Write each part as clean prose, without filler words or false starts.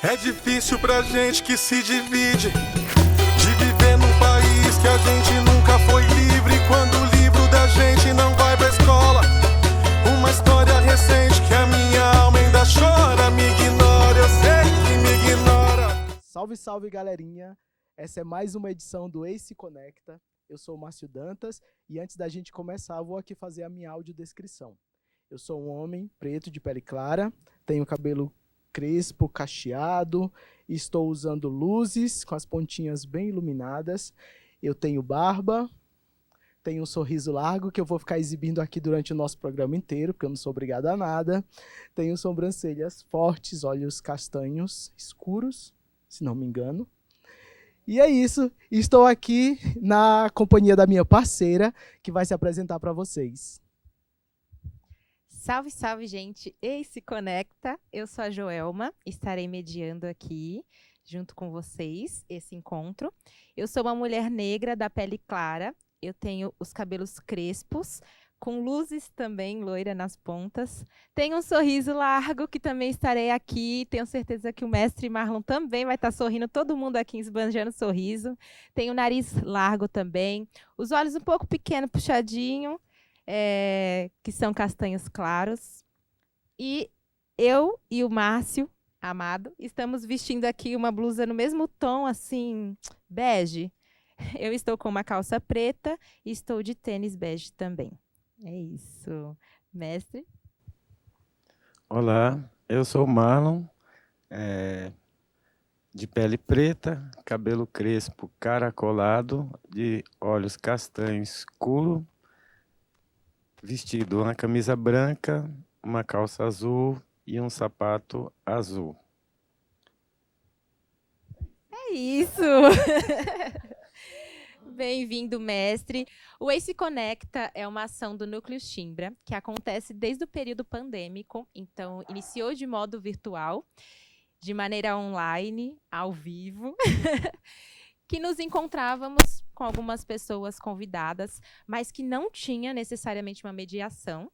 É difícil pra gente que se divide de viver num país que a gente nunca foi livre. Quando o livro da gente não vai pra escola, uma história recente que a minha alma ainda chora. Me ignora, eu sei que me ignora. Salve, salve, galerinha! Essa é mais uma edição do Ace Conecta. Eu sou o Márcio Dantas e antes da gente começar, eu vou aqui fazer a minha audiodescrição. Eu sou um homem preto de pele clara, tenho cabelo crespo, cacheado, estou usando luzes com as pontinhas bem iluminadas. Eu tenho barba, tenho um sorriso largo que eu vou ficar exibindo aqui durante o nosso programa inteiro, porque eu não sou obrigado a nada. Tenho sobrancelhas fortes, olhos castanhos escuros, se não me engano. E é isso, estou aqui na companhia da minha parceira, que vai se apresentar para vocês. Salve, salve, gente! Ace Conecta, eu sou a Joelma, estarei mediando aqui, junto com vocês, esse encontro. Eu sou uma mulher negra da pele clara, eu tenho os cabelos crespos, com luzes também, loira nas pontas. Tenho um sorriso largo, que também estarei aqui. Tenho certeza que o mestre Marlon também vai estar sorrindo, todo mundo aqui esbanjando sorriso. Tenho o nariz largo também, os olhos um pouco pequenos, puxadinho, que são castanhos claros. E eu e o Márcio Amado estamos vestindo aqui uma blusa no mesmo tom, assim, bege. Eu estou com uma calça preta e estou de tênis bege também. É isso. Mestre? Olá, eu sou o Marlon, de pele preta, cabelo crespo caracolado, de olhos castanhos escuro, vestido uma camisa branca, uma calça azul e um sapato azul. É isso! Bem-vindo, mestre. O Ace Conecta é uma ação do Núcleo Chimbra, que acontece desde o período pandêmico, então iniciou de modo virtual, de maneira online, ao vivo, que nos encontrávamos com algumas pessoas convidadas, mas que não tinha necessariamente uma mediação,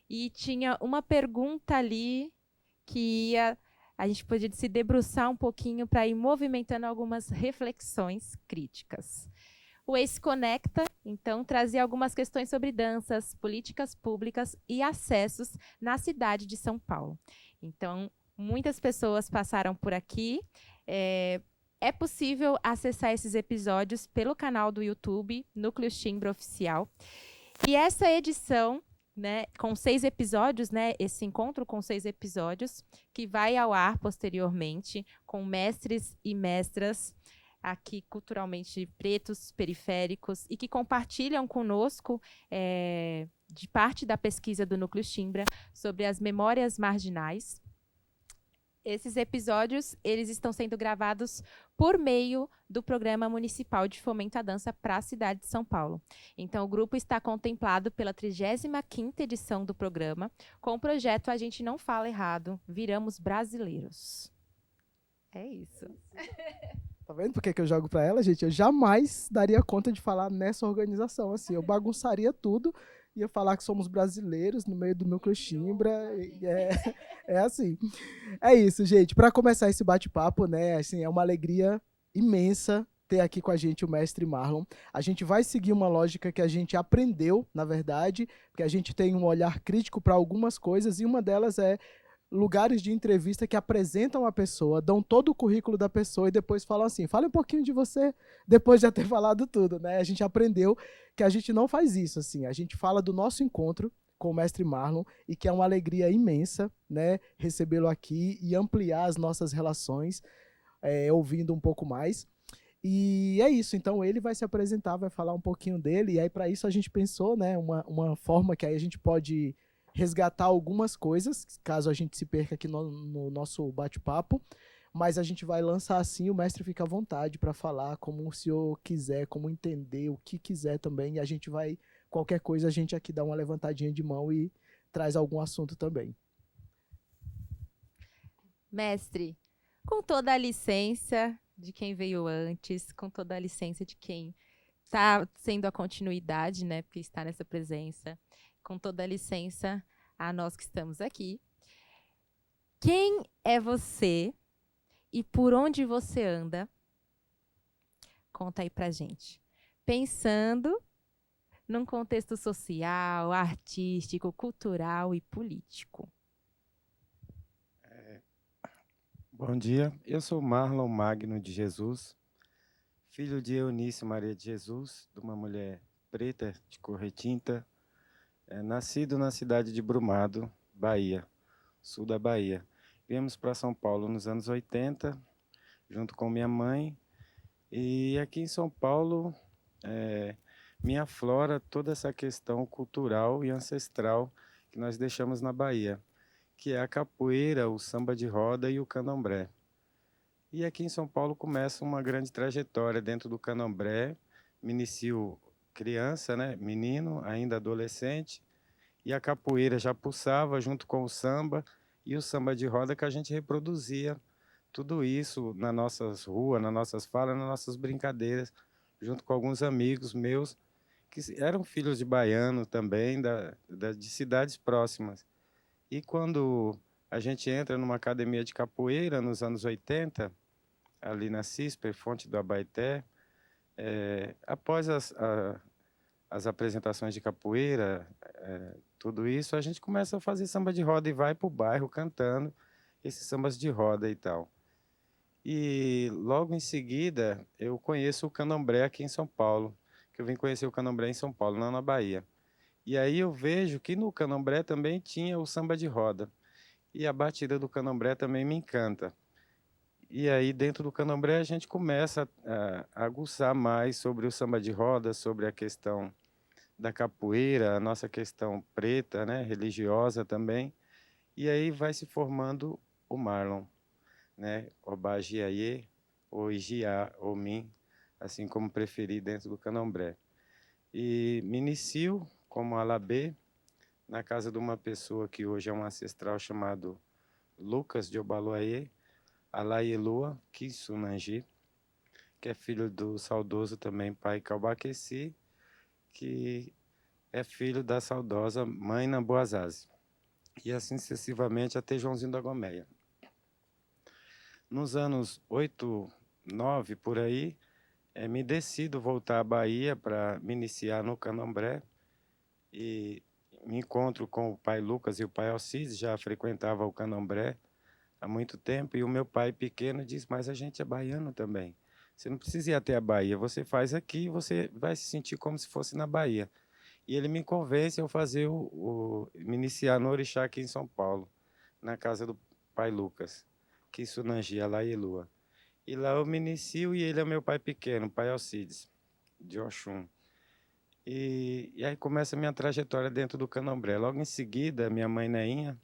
e tinha uma pergunta ali que a gente podia se debruçar um pouquinho para ir movimentando algumas reflexões críticas. O Ace Conecta, então, trazia algumas questões sobre danças, políticas públicas e acessos na cidade de São Paulo. Então, muitas pessoas passaram por aqui. É possível acessar esses episódios pelo canal do YouTube, Núcleo Chimbra Oficial. E essa edição, né, com 6 episódios, né, esse encontro com 6 episódios, que vai ao ar posteriormente, com mestres e mestras aqui culturalmente pretos, periféricos, e que compartilham conosco de parte da pesquisa do Núcleo Chimbra sobre as memórias marginais. Esses episódios, eles estão sendo gravados por meio do Programa Municipal de Fomento à Dança para a cidade de São Paulo. Então, o grupo está contemplado pela 35ª edição do programa, com o projeto A Gente Não Fala Errado, Viramos Brasileiros. É isso. Tá vendo por que eu jogo pra ela, gente? Eu jamais daria conta de falar nessa organização, assim. Eu bagunçaria tudo, ia falar que somos brasileiros no meio do Núcleo Chimbra. É assim. É isso, gente. Para começar esse bate-papo, né? Assim, é uma alegria imensa ter aqui com a gente o mestre Marlon. A gente vai seguir uma lógica que a gente aprendeu, na verdade, porque a gente tem um olhar crítico para algumas coisas e uma delas é lugares de entrevista que apresentam a pessoa, dão todo o currículo da pessoa e depois falam assim, fala um pouquinho de você, depois de já ter falado tudo, né? A gente aprendeu que a gente não faz isso, assim. A gente fala do nosso encontro com o mestre Marlon e que é uma alegria imensa, né, recebê-lo aqui e ampliar as nossas relações, ouvindo um pouco mais. E é isso, então ele vai se apresentar, vai falar um pouquinho dele, e aí para isso a gente pensou, né, uma forma que aí a gente pode resgatar algumas coisas, caso a gente se perca aqui no nosso bate-papo, mas a gente vai lançar assim, o mestre fica à vontade para falar como o senhor quiser, como entender, o que quiser também, e a gente vai, qualquer coisa, a gente aqui dá uma levantadinha de mão e traz algum assunto também. Mestre, com toda a licença de quem veio antes, com toda a licença de quem está sendo a continuidade, né, porque está nessa presença, com toda a licença a nós que estamos aqui. Quem é você e por onde você anda? Conta aí pra gente. Pensando num contexto social, artístico, cultural e político. Bom dia, eu sou Marlon Magno de Jesus, filho de Eunice Maria de Jesus, de uma mulher preta de cor retinta, nascido na cidade de Brumado, Bahia, sul da Bahia. Viemos para São Paulo nos anos 80, junto com minha mãe, e aqui em São Paulo me aflora toda essa questão cultural e ancestral que nós deixamos na Bahia, que é a capoeira, o samba de roda e o candomblé. E aqui em São Paulo começa uma grande trajetória dentro do candomblé. Me inicio criança, né, menino, ainda adolescente, e a capoeira já pulsava junto com o samba e o samba de roda que a gente reproduzia tudo isso nas nossas ruas, nas nossas falas, nas nossas brincadeiras, junto com alguns amigos meus que eram filhos de baiano também, de cidades próximas. E quando a gente entra numa academia de capoeira nos anos 80, ali na CISPER, Fonte do Abaeté, após as apresentações de capoeira, tudo isso, a gente começa a fazer samba de roda e vai para o bairro cantando esses sambas de roda e tal. E logo em seguida, eu conheço o candomblé aqui em São Paulo, que eu vim conhecer o candomblé em São Paulo, não na Bahia. E aí eu vejo que no candomblé também tinha o samba de roda. E a batida do candomblé também me encanta. E aí dentro do candomblé a gente começa a aguçar mais sobre o samba de roda, sobre a questão da capoeira, a nossa questão preta, né, religiosa também. E aí vai se formando o Marlon, né, Obagiaye, ou Igiá, ou Min, assim como preferir dentro do candomblé. E me inicio como alabê na casa de uma pessoa que hoje é um ancestral chamado Lucas de Obaloaê, Alaielua Kisunanji, que é filho do saudoso também pai Calbaqueci, que é filho da saudosa mãe Namboazazi. E assim sucessivamente até Joãozinho da Gomeia. Nos anos 8, 9, por aí, me decido voltar à Bahia para me iniciar no candomblé e me encontro com o pai Lucas e o pai Alcides, já frequentava o candomblé há muito tempo, e o meu pai pequeno diz, mas a gente é baiano também. Você não precisa ir até a Bahia, você faz aqui e você vai se sentir como se fosse na Bahia. E ele me convence a fazer me iniciar no Orixá aqui em São Paulo, na casa do pai Lucas, que Sunangi, Alaielua. E lá eu me inicio e ele é meu pai pequeno, pai Alcides, de Oxum. E aí começa a minha trajetória dentro do candomblé. Logo em seguida, minha mãe Neinha,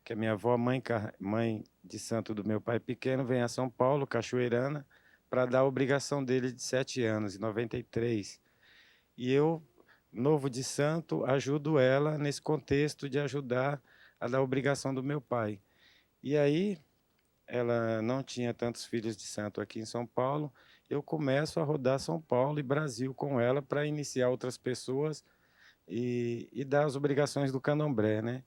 que é minha avó, mãe de santo do meu pai pequeno, vem a São Paulo, cachoeirana, para dar a obrigação dele de 7 anos, em 93. E eu, novo de santo, ajudo ela nesse contexto de ajudar a dar a obrigação do meu pai. E aí, ela não tinha tantos filhos de santo aqui em São Paulo, eu começo a rodar São Paulo e Brasil com ela para iniciar outras pessoas e dar as obrigações do candomblé, né?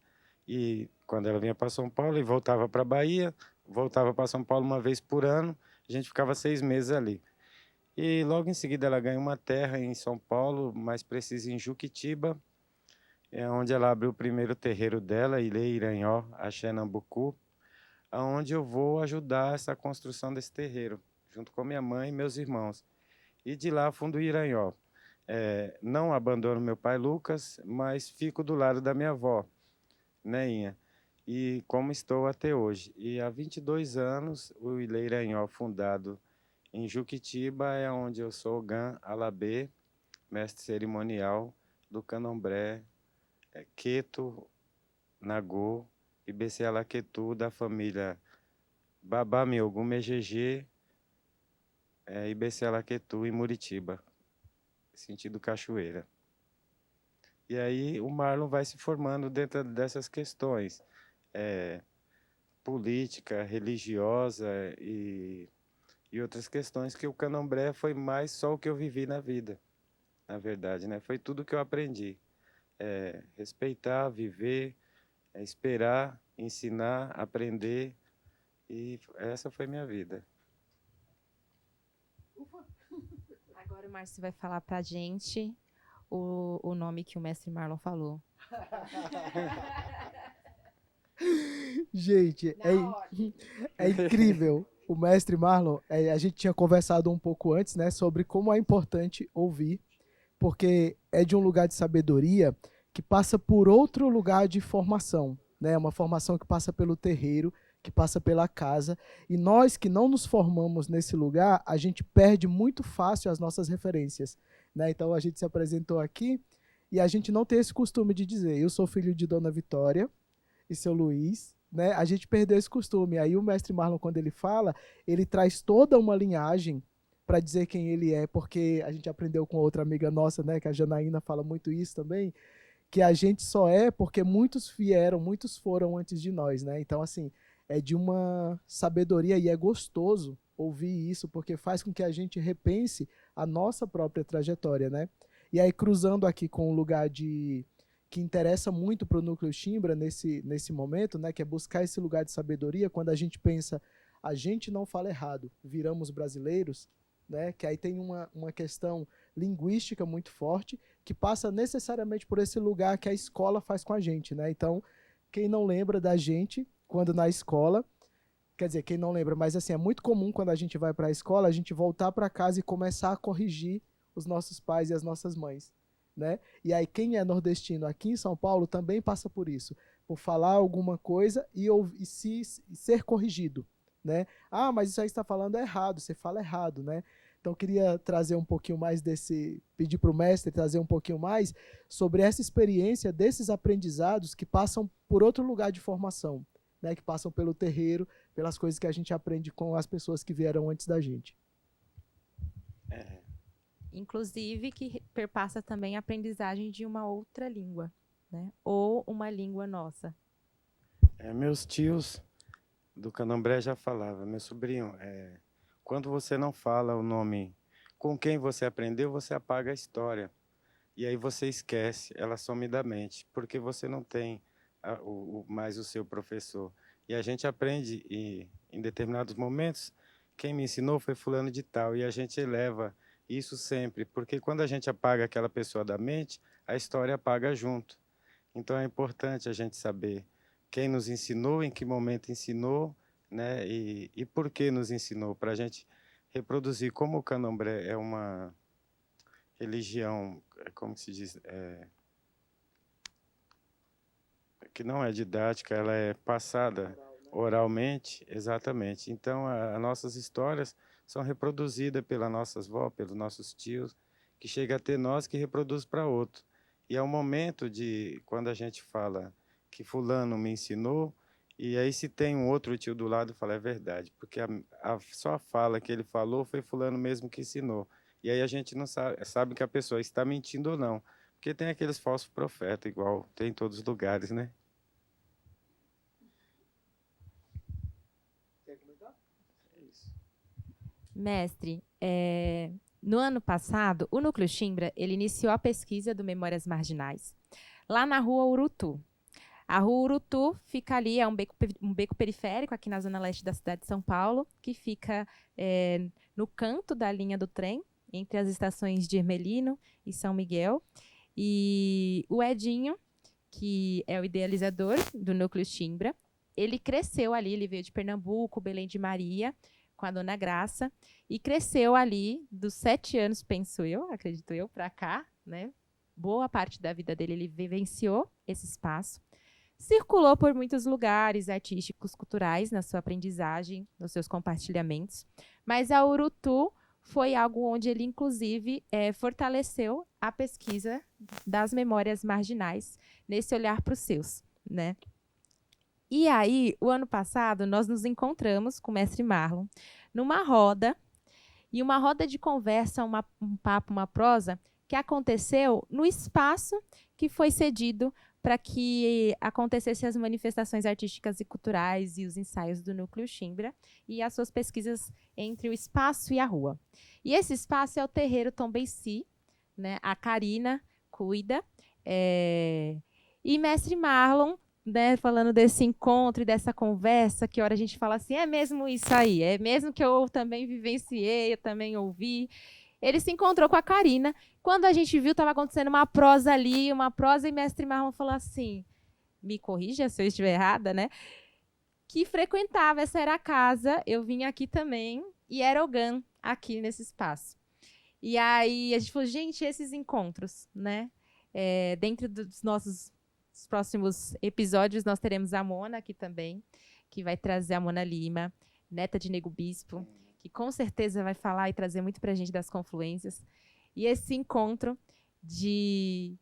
E quando ela vinha para São Paulo e voltava para a Bahia, voltava para São Paulo uma vez por ano, a gente ficava 6 meses ali. E logo em seguida ela ganha uma terra em São Paulo, mais preciso em Juquitiba, é onde ela abre o primeiro terreiro dela, Ilê Iranhó, Axé Nambucu, aonde eu vou ajudar essa construção desse terreiro, junto com minha mãe e meus irmãos. E de lá fundo Iranhó. Não abandono meu pai Lucas, mas fico do lado da minha avó, Neinha, e como estou até hoje. E há 22 anos, o Ilê Iranhó, fundado em Juquitiba, é onde eu sou Gan Alabê, mestre cerimonial do candomblé Queto, Nagô e BC Alaquetu, da família Babá Miogum Megegê e BC Alaquetu, em Muritiba, sentido Cachoeira. E aí o Marlon vai se formando dentro dessas questões, política, religiosa e outras questões, que o candomblé foi mais só o que eu vivi na vida, na verdade, né? Foi tudo que eu aprendi. Respeitar, viver, esperar, ensinar, aprender E essa foi minha vida. Agora o Márcio vai falar pra gente o nome que o mestre Marlon falou. Gente, é incrível. O mestre Marlon, a gente tinha conversado um pouco antes, né, sobre como é importante ouvir, porque é de um lugar de sabedoria que passa por outro lugar de formação, né? Uma formação que passa pelo terreiro, que passa pela casa. E nós que não nos formamos nesse lugar, a gente perde muito fácil as nossas referências, né? Então a gente se apresentou aqui e a gente não tem esse costume de dizer: eu sou filho de Dona Vitória e seu Luiz, né? A gente perdeu esse costume. Aí o mestre Marlon, quando ele fala, ele traz toda uma linhagem para dizer quem ele é, porque a gente aprendeu com outra amiga nossa, né, que a Janaína fala muito isso também, que a gente só é porque muitos vieram, muitos foram antes de nós, né? Então, assim, é de uma sabedoria e é gostoso ouvir isso, porque faz com que a gente repense a nossa própria trajetória, né? E aí, cruzando aqui com um lugar que interessa muito para o Núcleo Chimbra nesse momento, né, que é buscar esse lugar de sabedoria, quando a gente pensa, a gente não fala errado, viramos brasileiros, né, que aí tem uma questão linguística muito forte, que passa necessariamente por esse lugar que a escola faz com a gente, né? Então, quem não lembra da gente, quando na escola, quer dizer, quem não lembra, mas assim, é muito comum quando a gente vai para a escola, a gente voltar para casa e começar a corrigir os nossos pais e as nossas mães, né? E aí quem é nordestino aqui em São Paulo também passa por isso, por falar alguma coisa e ser corrigido, né? Ah, mas isso aí está falando errado, você fala errado, né? Então eu queria trazer um pouquinho mais pedir para o mestre trazer um pouquinho mais sobre essa experiência desses aprendizados que passam por outro lugar de formação, né? Que passam pelo terreiro, pelas coisas que a gente aprende com as pessoas que vieram antes da gente. Inclusive que perpassa também a aprendizagem de uma outra língua, né? Ou uma língua nossa. Meus tios do Candomblé já falavam, meu sobrinho, quando você não fala o nome com quem você aprendeu, você apaga a história. E aí você esquece, ela some da mente, porque você não tem mais o seu professor. E a gente aprende, e em determinados momentos, quem me ensinou foi fulano de tal, e a gente eleva isso sempre, porque quando a gente apaga aquela pessoa da mente, a história apaga junto. Então é importante a gente saber quem nos ensinou, em que momento ensinou, né? E por que nos ensinou, para a gente reproduzir. Como o Candomblé é uma religião, como se diz, que não é didática, ela é passada oralmente, exatamente. Então, as nossas histórias são reproduzidas pelas nossas vó, pelos nossos tios, que chega a ter nós que reproduz para outro. E é o momento de, quando a gente fala que fulano me ensinou, e aí se tem um outro tio do lado, fala, é verdade, porque só a fala que ele falou foi fulano mesmo que ensinou. E aí a gente não sabe que a pessoa está mentindo ou não, porque tem aqueles falsos profetas, igual tem em todos os lugares, né? Quer comentar? É isso. Mestre, no ano passado, o Núcleo Chimbra, ele iniciou a pesquisa do Memórias Marginais, lá na Rua Urutu. A Rua Urutu fica ali, é um beco periférico aqui na zona leste da cidade de São Paulo, que fica no canto da linha do trem, entre as estações de Ermelino e São Miguel. E o Edinho, que é o idealizador do Núcleo Chimbra, ele cresceu ali, ele veio de Pernambuco, Belém de Maria, com a Dona Graça, e cresceu ali dos 7 anos, penso eu, acredito eu, para cá, né? Boa parte da vida dele ele vivenciou esse espaço. Circulou por muitos lugares artísticos, culturais, na sua aprendizagem, nos seus compartilhamentos, mas a Urutu foi algo onde ele, inclusive, fortaleceu a pesquisa das memórias marginais, nesse olhar para os seus, né? E aí, o ano passado, nós nos encontramos com o mestre Marlon numa roda, e uma roda de conversa, um papo, uma prosa, que aconteceu no espaço que foi cedido para que acontecessem as manifestações artísticas e culturais e os ensaios do Núcleo Chimbra e as suas pesquisas entre o espaço e a rua. E esse espaço é o terreiro Tombeyci, né? A Karina cuida. E mestre Marlon né, falando desse encontro e dessa conversa, que hora a gente fala assim, é mesmo isso aí, é mesmo que eu também vivenciei, eu também ouvi. Ele se encontrou com a Karina. Quando a gente viu, estava acontecendo uma prosa ali, uma prosa, e mestre Marlon falou assim, me corrija se eu estiver errada, né? Que frequentava, essa era a casa, eu vim aqui também, e era o GAN aqui nesse espaço. E aí a gente falou, gente, esses encontros, né? Dentro dos nossos próximos episódios, nós teremos a Mona aqui também, que vai trazer a Mona Lima, neta de Nego Bispo, que com certeza vai falar e trazer muito para a gente das confluências. E esse encontro de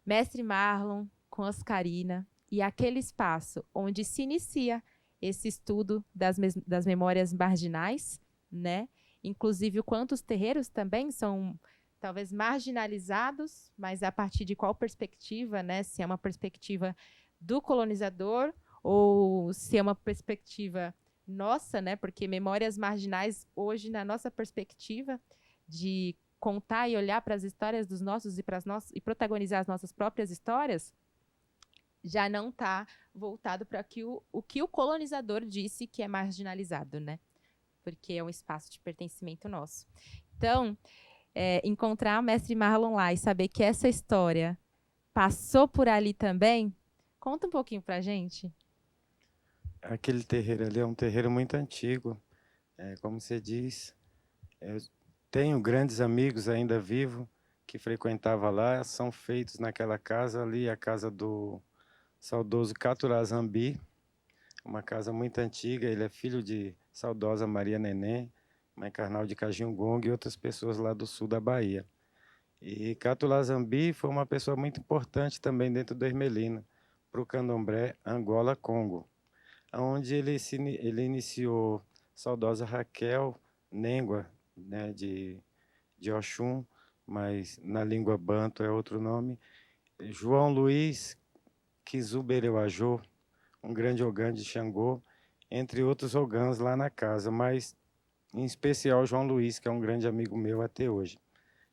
mestre Marlon com Oscarina e aquele espaço onde se inicia esse estudo das memórias marginais, né? Inclusive o quanto os terreiros também são talvez marginalizados, mas a partir de qual perspectiva, né? Se é uma perspectiva do colonizador ou se é uma perspectiva nossa, né? Porque memórias marginais hoje, na nossa perspectiva de contar e olhar para as histórias dos nossos e protagonizar as nossas próprias histórias, já não está voltado para o que o colonizador disse que é marginalizado, né? Porque é um espaço de pertencimento nosso. Então, encontrar o mestre Marlon lá e saber que essa história passou por ali também, conta um pouquinho para a gente. Aquele terreiro ali é um terreiro muito antigo. Como você diz, eu tenho grandes amigos ainda vivos que frequentavam lá, são feitos naquela casa ali, a casa do saudoso Caturá Zambi, uma casa muito antiga. Ele é filho de saudosa Maria Neném, mãe carnal de Cajingong e outras pessoas lá do sul da Bahia. E Caturá Zambi foi uma pessoa muito importante também dentro do Ermelino, para o candomblé Angola Congo, onde ele iniciou saudosa Raquel Nengua, né, de Oxum, mas na língua banto é outro nome, João Luiz Kizubereuajô, um grande ogã de Xangô, entre outros ogãs lá na casa, mas em especial João Luiz, que é um grande amigo meu até hoje.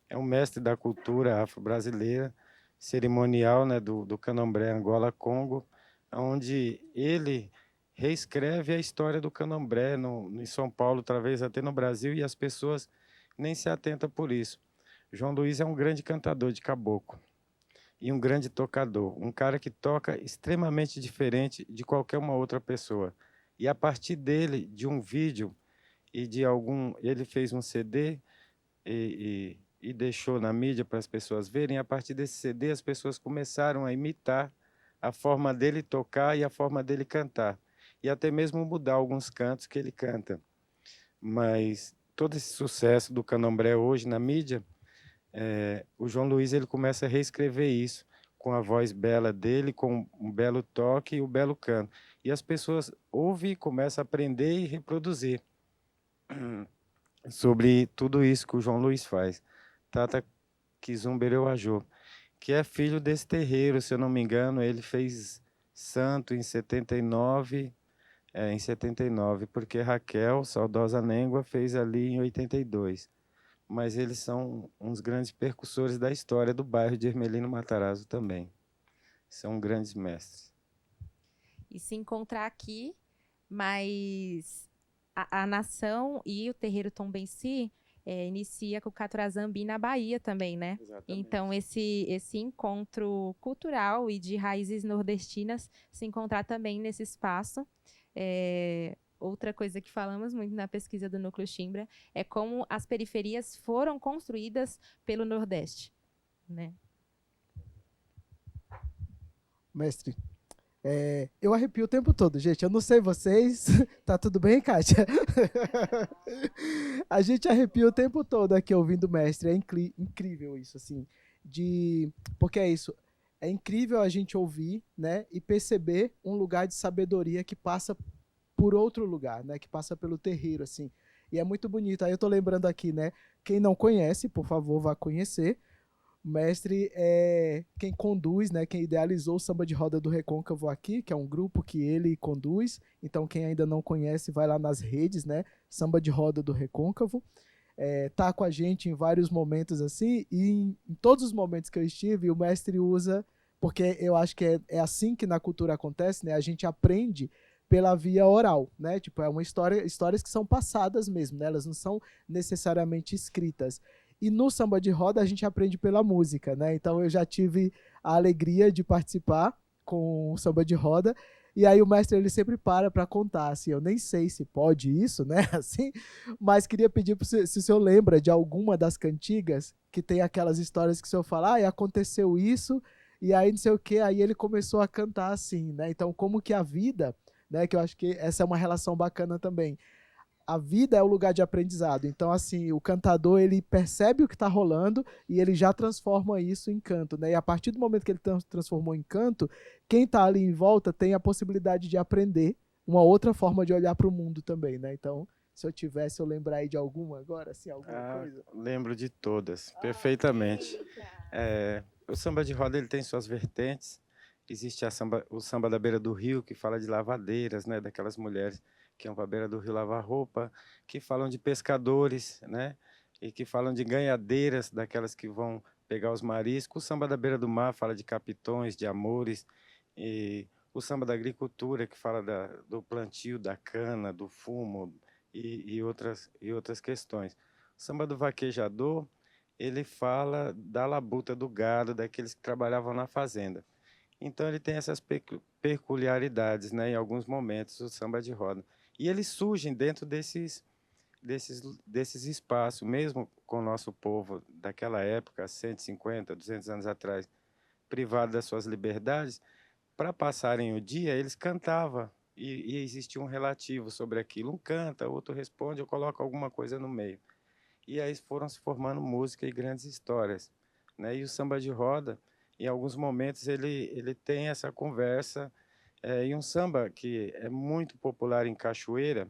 É um mestre da cultura afro-brasileira, cerimonial, né, do candomblé Angola-Congo, onde ele reescreve a história do candomblé em São Paulo, talvez até no Brasil, e as pessoas nem se atentam por isso. João Luiz é um grande cantador de caboclo e um grande tocador, um cara que toca extremamente diferente de qualquer uma outra pessoa. E a partir dele, de um vídeo e de ele fez um CD e deixou na mídia para as pessoas verem. A partir desse CD, as pessoas começaram a imitar a forma dele tocar e a forma dele cantar, e até mesmo mudar alguns cantos que ele canta. Mas todo esse sucesso do candomblé hoje na mídia, o João Luiz ele começa a reescrever isso com a voz bela dele, com um belo toque e o belo canto. E as pessoas ouvem e começam a aprender e reproduzir sobre tudo isso que o João Luiz faz. Tata Kizumbereuajô, que é filho desse terreiro, se eu não me engano, ele fez santo em 79, porque Raquel, saudosa Nengua, fez ali em 82. Mas eles são uns grandes percussores da história do bairro de Ermelino Matarazzo também. São grandes mestres. E se encontrar aqui, mas a nação e o terreiro Tombenci inicia com o Caturá Zambi na Bahia também, né? Exatamente. Então, esse encontro cultural e de raízes nordestinas se encontrar também nesse espaço. Outra coisa que falamos muito na pesquisa do Núcleo Chimbra é como as periferias foram construídas pelo Nordeste, né? Mestre, eu arrepio o tempo todo, gente. Eu não sei vocês. Tá tudo bem, Kátia? A gente arrepia o tempo todo aqui ouvindo o mestre. É incrível isso, assim. Porque é isso. É incrível a gente ouvir, né, e perceber um lugar de sabedoria que passa por outro lugar, né, que passa pelo terreiro, assim. E é muito bonito. Aí eu tô lembrando aqui, né, quem não conhece, por favor, vá conhecer. O mestre é quem conduz, né, quem idealizou o Samba de Roda do Recôncavo aqui, que é um grupo que ele conduz. Então, quem ainda não conhece, vai lá nas redes, né, Samba de Roda do Recôncavo. Tá com a gente em vários momentos assim, e em todos os momentos que eu estive, o mestre usa, porque eu acho que é assim que na cultura acontece, né? A gente aprende pela via oral, né? Tipo, é uma histórias que são passadas mesmo, né? Elas não são necessariamente escritas. E no samba de roda a gente aprende pela música, né? Então eu já tive a alegria de participar com o samba de roda. E aí o mestre ele sempre para contar, assim, eu nem sei se pode isso, né, assim, mas queria pedir se o senhor lembra de alguma das cantigas que tem aquelas histórias que o senhor fala, ah, e aconteceu isso, e aí não sei o que, aí ele começou a cantar assim, né, então como que a vida, né, que eu acho que essa é uma relação bacana também, a vida é o lugar de aprendizado. Então, assim, o cantador, ele percebe o que está rolando e ele já transforma isso em canto, né? E a partir do momento que ele transformou em canto, quem está ali em volta tem a possibilidade de aprender uma outra forma de olhar para o mundo também, né? Então, se eu tivesse, eu lembrar aí de alguma agora, assim, alguma coisa. Lembro de todas, perfeitamente. O samba de roda ele tem suas vertentes. Existe o samba da beira do rio, que fala de lavadeiras, né? Daquelas mulheres que vão para a beira do rio lavar roupa, que falam de pescadores, né? E que falam de ganhadeiras, daquelas que vão pegar os mariscos. O samba da beira do mar fala de capitões, de amores. E o samba da agricultura, que fala do plantio da cana, do fumo e outras questões. O samba do vaquejador, ele fala da labuta do gado, daqueles que trabalhavam na fazenda. Então ele tem essas peculiaridades, né, em alguns momentos, o samba de roda. E eles surgem dentro desses espaços, mesmo com o nosso povo daquela época, 150, 200 anos atrás, privado das suas liberdades, para passarem o dia, eles cantavam, e existia um relativo sobre aquilo. Um canta, outro responde, eu coloco alguma coisa no meio. E aí foram se formando música e grandes histórias, né? E o samba de roda, em alguns momentos, ele tem essa conversa, e um samba que é muito popular em Cachoeira,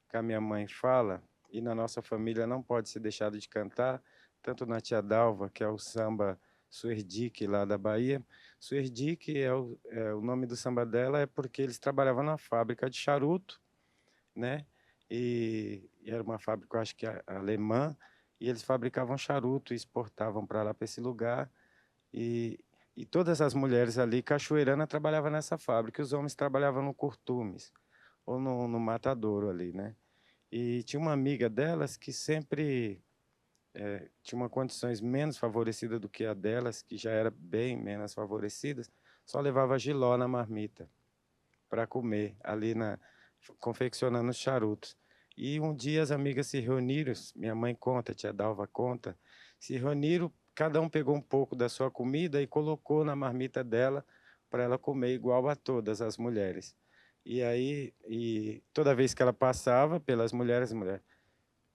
que a minha mãe fala, e na nossa família não pode ser deixado de cantar, tanto na Tia Dalva, que é o samba Suerdique, lá da Bahia. Suerdique o nome do samba dela, é porque eles trabalhavam na fábrica de charuto, né? E era uma fábrica, eu acho que alemã, e eles fabricavam charuto e exportavam para lá, para esse lugar. E todas as mulheres ali, cachoeirana, trabalhavam nessa fábrica, e os homens trabalhavam no Curtumes, ou no Matadouro ali, né? E tinha uma amiga delas que sempre tinha uma condições menos favorecidas do que a delas, que já era bem menos favorecidas, só levava jiló na marmita para comer, ali confeccionando os charutos. E um dia as amigas se reuniram, minha mãe conta, tia Dalva conta, se reuniram, cada um pegou um pouco da sua comida e colocou na marmita dela para ela comer igual a todas as mulheres. E aí, toda vez que ela passava pelas mulheres,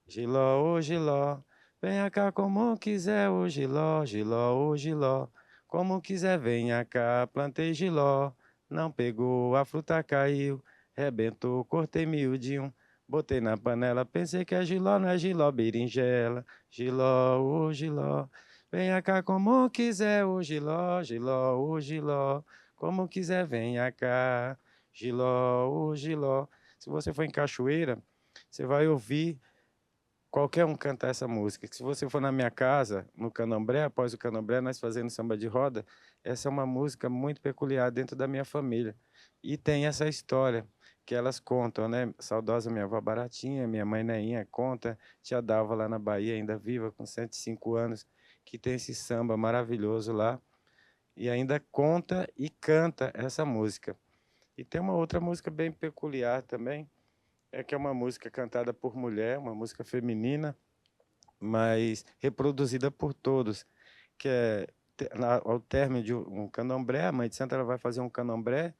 Giló, ô Giló, venha cá como quiser, ô Giló, Giló, ô Giló, como quiser, venha cá, plantei Giló, não pegou, a fruta caiu, rebentou, cortei miudinho, botei na panela, pensei que é Giló, não é Giló, berinjela, Giló, ô Giló, venha cá como quiser, ô Giló, Giló, ô Giló, como quiser, venha cá, Giló, ô Giló. Se você for em Cachoeira, você vai ouvir qualquer um cantar essa música. Se você for na minha casa, no Candomblé, após o Candomblé, nós fazendo samba de roda, essa é uma música muito peculiar dentro da minha família. E tem essa história que elas contam, né? Saudosa minha avó Baratinha, minha mãe Neinha conta, tia Dalva lá na Bahia, ainda viva, com 105 anos, que tem esse samba maravilhoso lá, e ainda conta e canta essa música. E tem uma outra música bem peculiar também, que é uma música cantada por mulher, uma música feminina, mas reproduzida por todos, que é ao término de um candomblé, a mãe de santo ela vai fazer um candomblé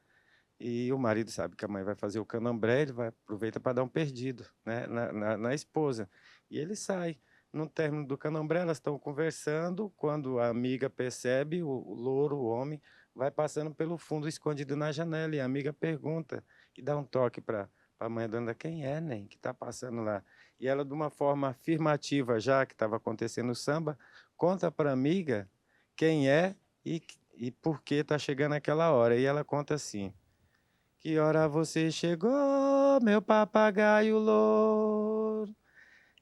e o marido sabe que a mãe vai fazer o candomblé, ele aproveita para dar um perdido, né, na esposa. E ele sai. No término do candomblé, elas estão conversando, quando a amiga percebe, o louro, o homem, vai passando pelo fundo escondido na janela, e a amiga pergunta e dá um toque para a mãe da dona, quem é, Nen, que está passando lá? E ela, de uma forma afirmativa, já que estava acontecendo o samba, conta para a amiga quem é e por que está chegando aquela hora. E ela conta assim, que hora você chegou, meu papagaio louro?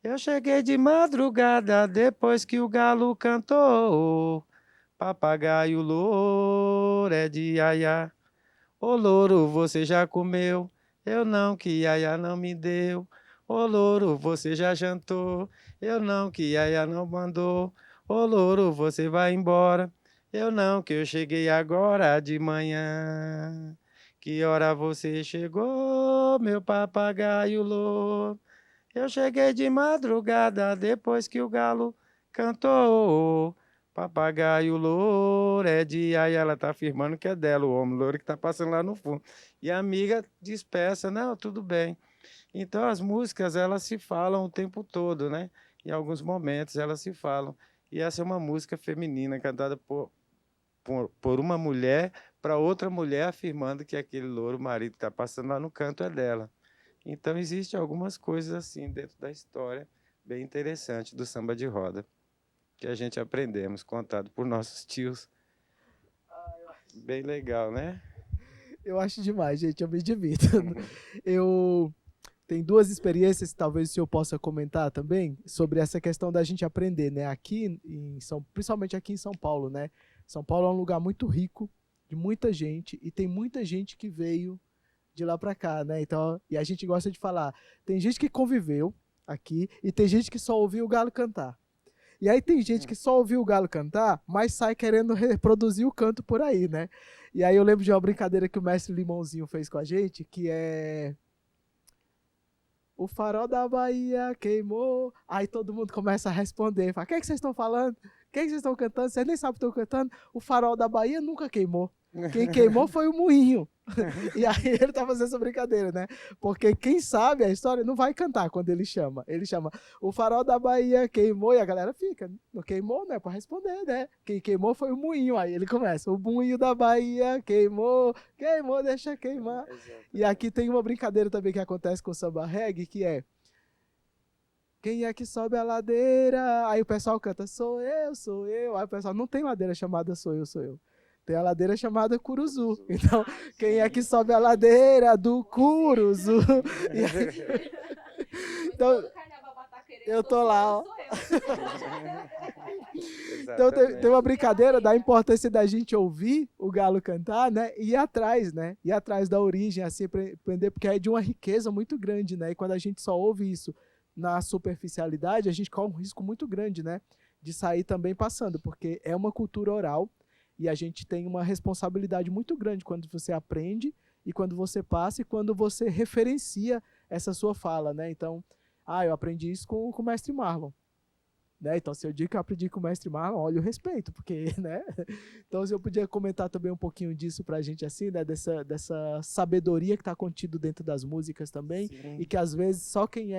Eu cheguei de madrugada, depois que o galo cantou, papagaio louro é de iaiá. Ô louro, você já comeu? Eu não, que iaiá não me deu. Ô louro, você já jantou? Eu não, que iaiá não mandou. Ô louro, você vai embora? Eu não, que eu cheguei agora de manhã. Que hora você chegou, meu papagaio louro? Eu cheguei de madrugada depois que o galo cantou. Papagaio louro é de... Aí ela tá afirmando que é dela, o homem louro que tá passando lá no fundo. E a amiga dispersa, não, tudo bem. Então as músicas, elas se falam o tempo todo, né? Em alguns momentos elas se falam. E essa é uma música feminina cantada por uma mulher para outra mulher afirmando que aquele louro marido que está passando lá no canto é dela. Então, existem algumas coisas assim dentro da história bem interessante do samba de roda, que a gente aprendemos, contado por nossos tios. Bem legal, né? Eu acho demais, gente, eu me divirto. Eu tenho duas experiências, talvez o senhor possa comentar também, sobre essa questão da gente aprender, né? Principalmente aqui em São Paulo, né? São Paulo é um lugar muito rico, de muita gente, e tem muita gente que veio de lá para cá, né? Então, e a gente gosta de falar, tem gente que conviveu aqui e tem gente que só ouviu o galo cantar. E aí tem gente que só ouviu o galo cantar, mas sai querendo reproduzir o canto por aí, né? E aí eu lembro de uma brincadeira que o mestre Limãozinho fez com a gente, que é... O farol da Bahia queimou. Aí todo mundo começa a responder. Fala, o que é que vocês estão falando? O que é que vocês estão cantando? Vocês nem sabem o que estão cantando. O farol da Bahia nunca queimou. Quem queimou foi o moinho. E aí ele tá fazendo essa brincadeira, né? Porque quem sabe a história não vai cantar quando ele chama. Ele chama, o farol da Bahia queimou, e a galera fica, não queimou, né? Pra responder, né? Quem queimou foi o moinho. Aí ele começa, o moinho da Bahia queimou, queimou, deixa queimar. E aqui tem uma brincadeira também que acontece com o samba reggae, que é, quem é que sobe a ladeira? Aí o pessoal canta, sou eu, sou eu. Aí o pessoal, não tem ladeira chamada sou eu, sou eu. Tem a ladeira chamada Curuzu. Então, quem é que sobe a ladeira do Curuzu? Então, eu tô lá, ó. Então, tem uma brincadeira da importância da gente ouvir o galo cantar, né? E ir atrás, né? Ir atrás da origem, assim, aprender, porque é de uma riqueza muito grande, né? E quando a gente só ouve isso na superficialidade, a gente corre um risco muito grande, né? De sair também passando, porque é uma cultura oral. E a gente tem uma responsabilidade muito grande quando você aprende e quando você passa e quando você referencia essa sua fala, né? Então, eu aprendi isso com o mestre Marlon. Né? Então, se eu digo que eu aprendi com o mestre Marlon, olha o respeito, porque, né? Então, se eu podia comentar também um pouquinho disso pra gente, assim, né? Dessa sabedoria que tá contido dentro das músicas também. Sim. E que, às vezes, só quem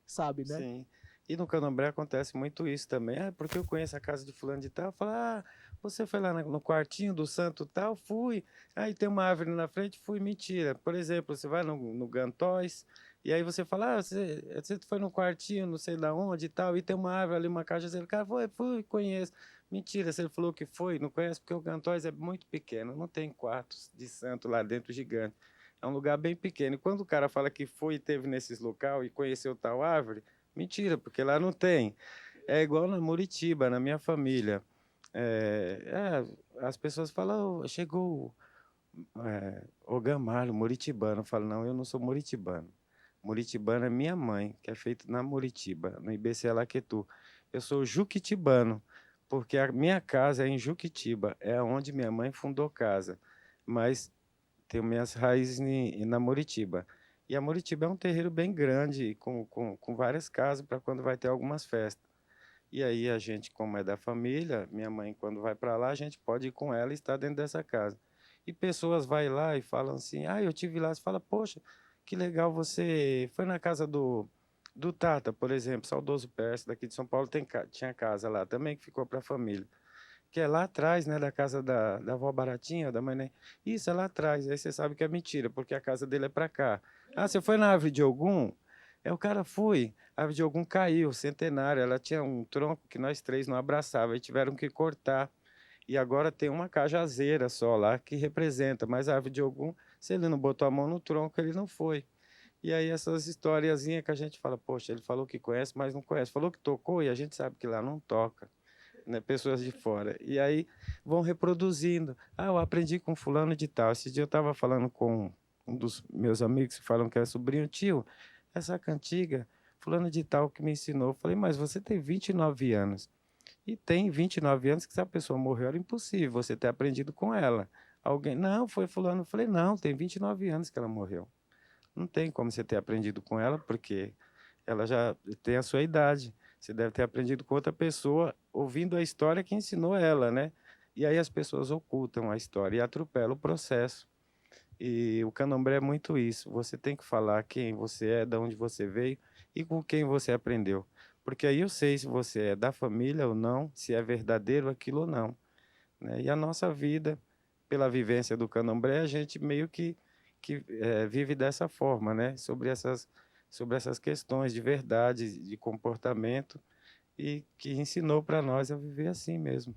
sabe, né? Sim. E no Candomblé acontece muito isso também. Porque eu conheço a casa de fulano de tal. Fala, você foi lá no quartinho do santo tal? Fui. Aí tem uma árvore na frente, fui. Mentira. Por exemplo, você vai no Gantóis, e aí você fala, você foi no quartinho, não sei lá onde e tal, e tem uma árvore ali, uma caixa. Ele, cara, fui, conheço. Mentira, se ele falou que foi, não conhece, porque o Gantóis é muito pequeno, não tem quartos de santo lá dentro gigante. É um lugar bem pequeno. E quando o cara fala que foi e teve nesses local e conheceu tal árvore, mentira, porque lá não tem. É igual na Muritiba, na minha família. As pessoas falam, chegou o Gamalho, muritibano. Eu falo, não, eu não sou muritibano. Muritibano é minha mãe, que é feito na Muritiba, no IBC Laquetu. Eu sou juquitibano, porque a minha casa é em Juquitiba, é onde minha mãe fundou casa. Mas tenho minhas raízes na Muritiba. E a Muritiba é um terreiro bem grande, com várias casas para quando vai ter algumas festas. E aí a gente, como é da família, minha mãe, quando vai para lá, a gente pode ir com ela e estar dentro dessa casa. E pessoas vão lá e falam assim, eu tive lá. Você fala, poxa, que legal, você foi na casa do Tata, por exemplo, saudoso Pérez, daqui de São Paulo, tinha casa lá também, que ficou para a família. Que é lá atrás, né, da casa da avó Baratinha, da mãe, né? Isso, é lá atrás. Aí você sabe que é mentira, porque a casa dele é para cá. Você foi na árvore de Ogum? O cara foi. A árvore de Ogum caiu, centenária. Ela tinha um tronco que nós três não abraçava, e tiveram que cortar. E agora tem uma cajazeira só lá que representa. Mas a árvore de Ogum, se ele não botou a mão no tronco, ele não foi. E aí essas historiazinhas que a gente fala, poxa, ele falou que conhece, mas não conhece. Falou que tocou e a gente sabe que lá não toca. né, pessoas de fora. E aí vão reproduzindo. Ah, eu aprendi com fulano de tal. Esse dia eu estava falando com um dos meus amigos que falam que é sobrinho, tio, essa cantiga, fulano de tal que me ensinou. Eu falei, mas você tem 29 anos. E tem 29 anos que se a pessoa morreu era impossível você ter aprendido com ela. Alguém, não, foi fulano. Eu falei, não, tem 29 anos que ela morreu. Não tem como você ter aprendido com ela, porque ela já tem a sua idade. Você deve ter aprendido com outra pessoa, ouvindo a história que ensinou ela, né? E aí as pessoas ocultam a história e atropelam o processo. E o candomblé é muito isso. Você tem que falar quem você é, de onde você veio e com quem você aprendeu. Porque aí eu sei se você é da família ou não, se é verdadeiro aquilo ou não, né? E a nossa vida, pela vivência do candomblé, a gente meio que vive dessa forma, né? Sobre essas questões de verdade, de comportamento, e que ensinou para nós a viver assim mesmo.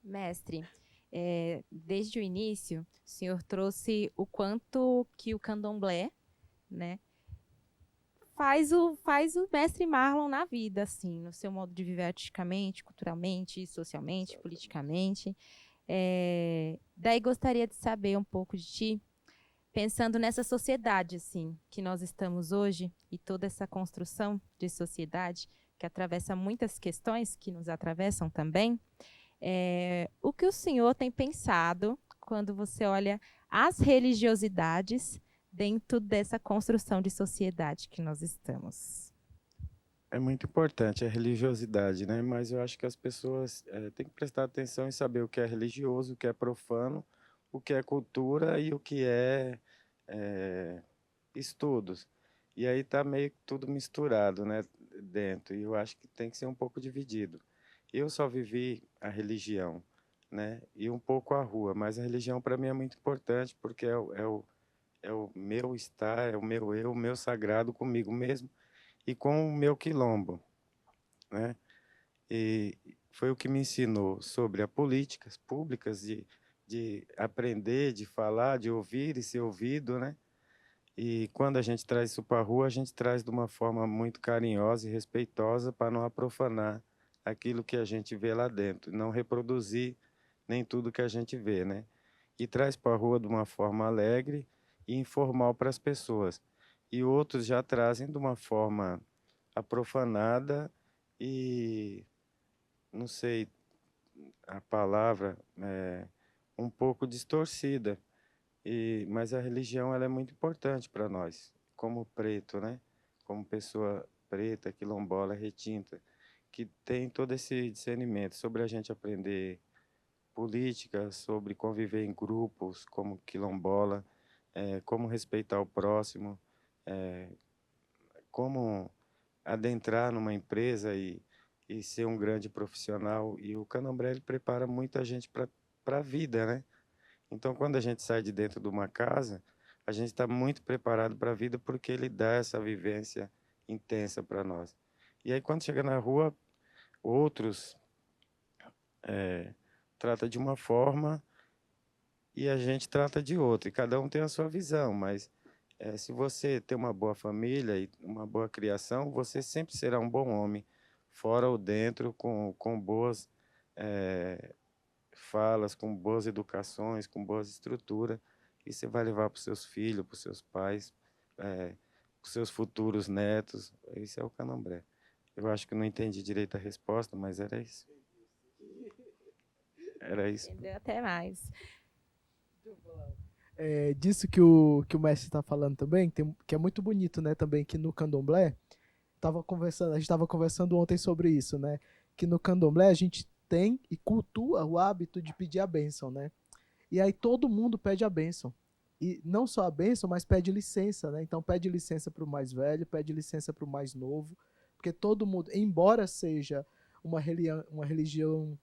Mestre, desde o início, o senhor trouxe o quanto que o candomblé, né, faz o mestre Marlon na vida, assim, no seu modo de viver artisticamente, culturalmente, socialmente, politicamente. Daí gostaria de saber um pouco de ti, pensando nessa sociedade, assim, que nós estamos hoje e toda essa construção de sociedade que atravessa muitas questões que nos atravessam também. O que o senhor tem pensado quando você olha as religiosidades dentro dessa construção de sociedade que nós estamos? É muito importante a religiosidade, né? Mas eu acho que as pessoas têm que prestar atenção em saber o que é religioso, o que é profano, o que é cultura e o que é estudos. E aí está meio que tudo misturado, né, dentro. E eu acho que tem que ser um pouco dividido. Eu só vivi a religião, né, e um pouco a rua, mas a religião para mim é muito importante porque é o meu estar, é o meu eu, o meu sagrado comigo mesmo e com o meu quilombo, né? E foi o que me ensinou sobre as políticas públicas de aprender, de falar, de ouvir e ser ouvido, né? E quando a gente traz isso para a rua, a gente traz de uma forma muito carinhosa e respeitosa para não profanar aquilo que a gente vê lá dentro, não reproduzir nem tudo que a gente vê, né? E traz para a rua de uma forma alegre e informal para as pessoas. E outros já trazem de uma forma aprofanada e, não sei a palavra, um pouco distorcida. Mas a religião ela é muito importante para nós, como preto, né? Como pessoa preta, quilombola, retinta, que tem todo esse discernimento sobre a gente aprender política, sobre conviver em grupos como quilombola, como respeitar o próximo, como adentrar numa empresa e ser um grande profissional. E o candomblé ele prepara muita gente para a vida, né? Então, quando a gente sai de dentro de uma casa, a gente está muito preparado para a vida porque ele dá essa vivência intensa para nós. E aí, quando chega na rua, outros trata de uma forma e a gente trata de outra. E cada um tem a sua visão, mas se você tem uma boa família e uma boa criação, você sempre será um bom homem, fora ou dentro, com boas falas, com boas educações, com boas estruturas, e você vai levar para os seus filhos, para os seus pais, para os seus futuros netos. Isso é o candomblé. Eu acho que não entendi direito a resposta, mas era isso. Era isso. Entendeu até mais. Disso que o mestre está falando também, que é muito bonito, né, também, que no candomblé, a gente estava conversando ontem sobre isso, né, que no candomblé a gente tem e cultua o hábito de pedir a bênção, né, e aí todo mundo pede a bênção, e não só a bênção, mas pede licença, né, então pede licença para o mais velho, pede licença para o mais novo, porque todo mundo, embora seja uma religião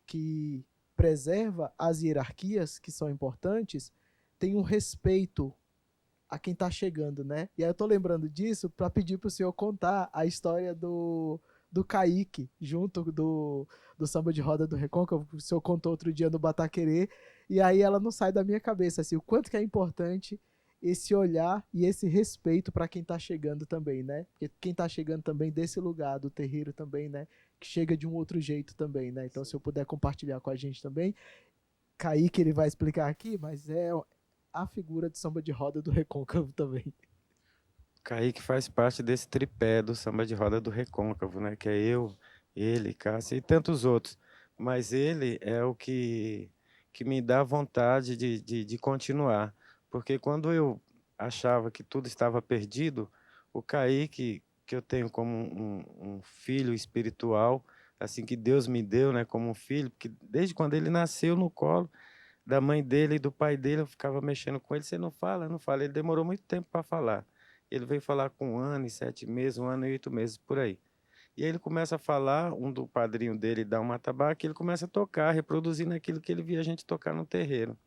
que preserva as hierarquias que são importantes, tem um respeito a quem está chegando, né? E aí eu tô lembrando disso para pedir para o senhor contar a história do Kaique, junto do Samba de Roda do Recôncavo, que o senhor contou outro dia no Bataquerê, e aí ela não sai da minha cabeça, assim, o quanto que é importante esse olhar e esse respeito para quem está chegando também, né? Porque quem está chegando também desse lugar, do terreiro também, né? Que chega de um outro jeito também, né? Então, se eu puder compartilhar com a gente também, Kaique, ele vai explicar aqui, mas é a figura de samba de roda do Recôncavo também. Kaique faz parte desse tripé do samba de roda do Recôncavo, né? Que é eu, ele, Cássio e tantos outros. Mas ele é o que me dá vontade de continuar. Porque quando eu achava que tudo estava perdido, o Kaique, que eu tenho como um filho espiritual, assim que Deus me deu, né, como um filho, porque desde quando ele nasceu no colo da mãe dele e do pai dele, eu ficava mexendo com ele, você não fala, não fala. Ele demorou muito tempo para falar. Ele veio falar com 1 ano e 7 meses, 1 ano e 8 meses, por aí. E aí ele começa a falar, um do padrinho dele dá um atabaque, ele começa a tocar, reproduzindo aquilo que ele via a gente tocar no terreiro.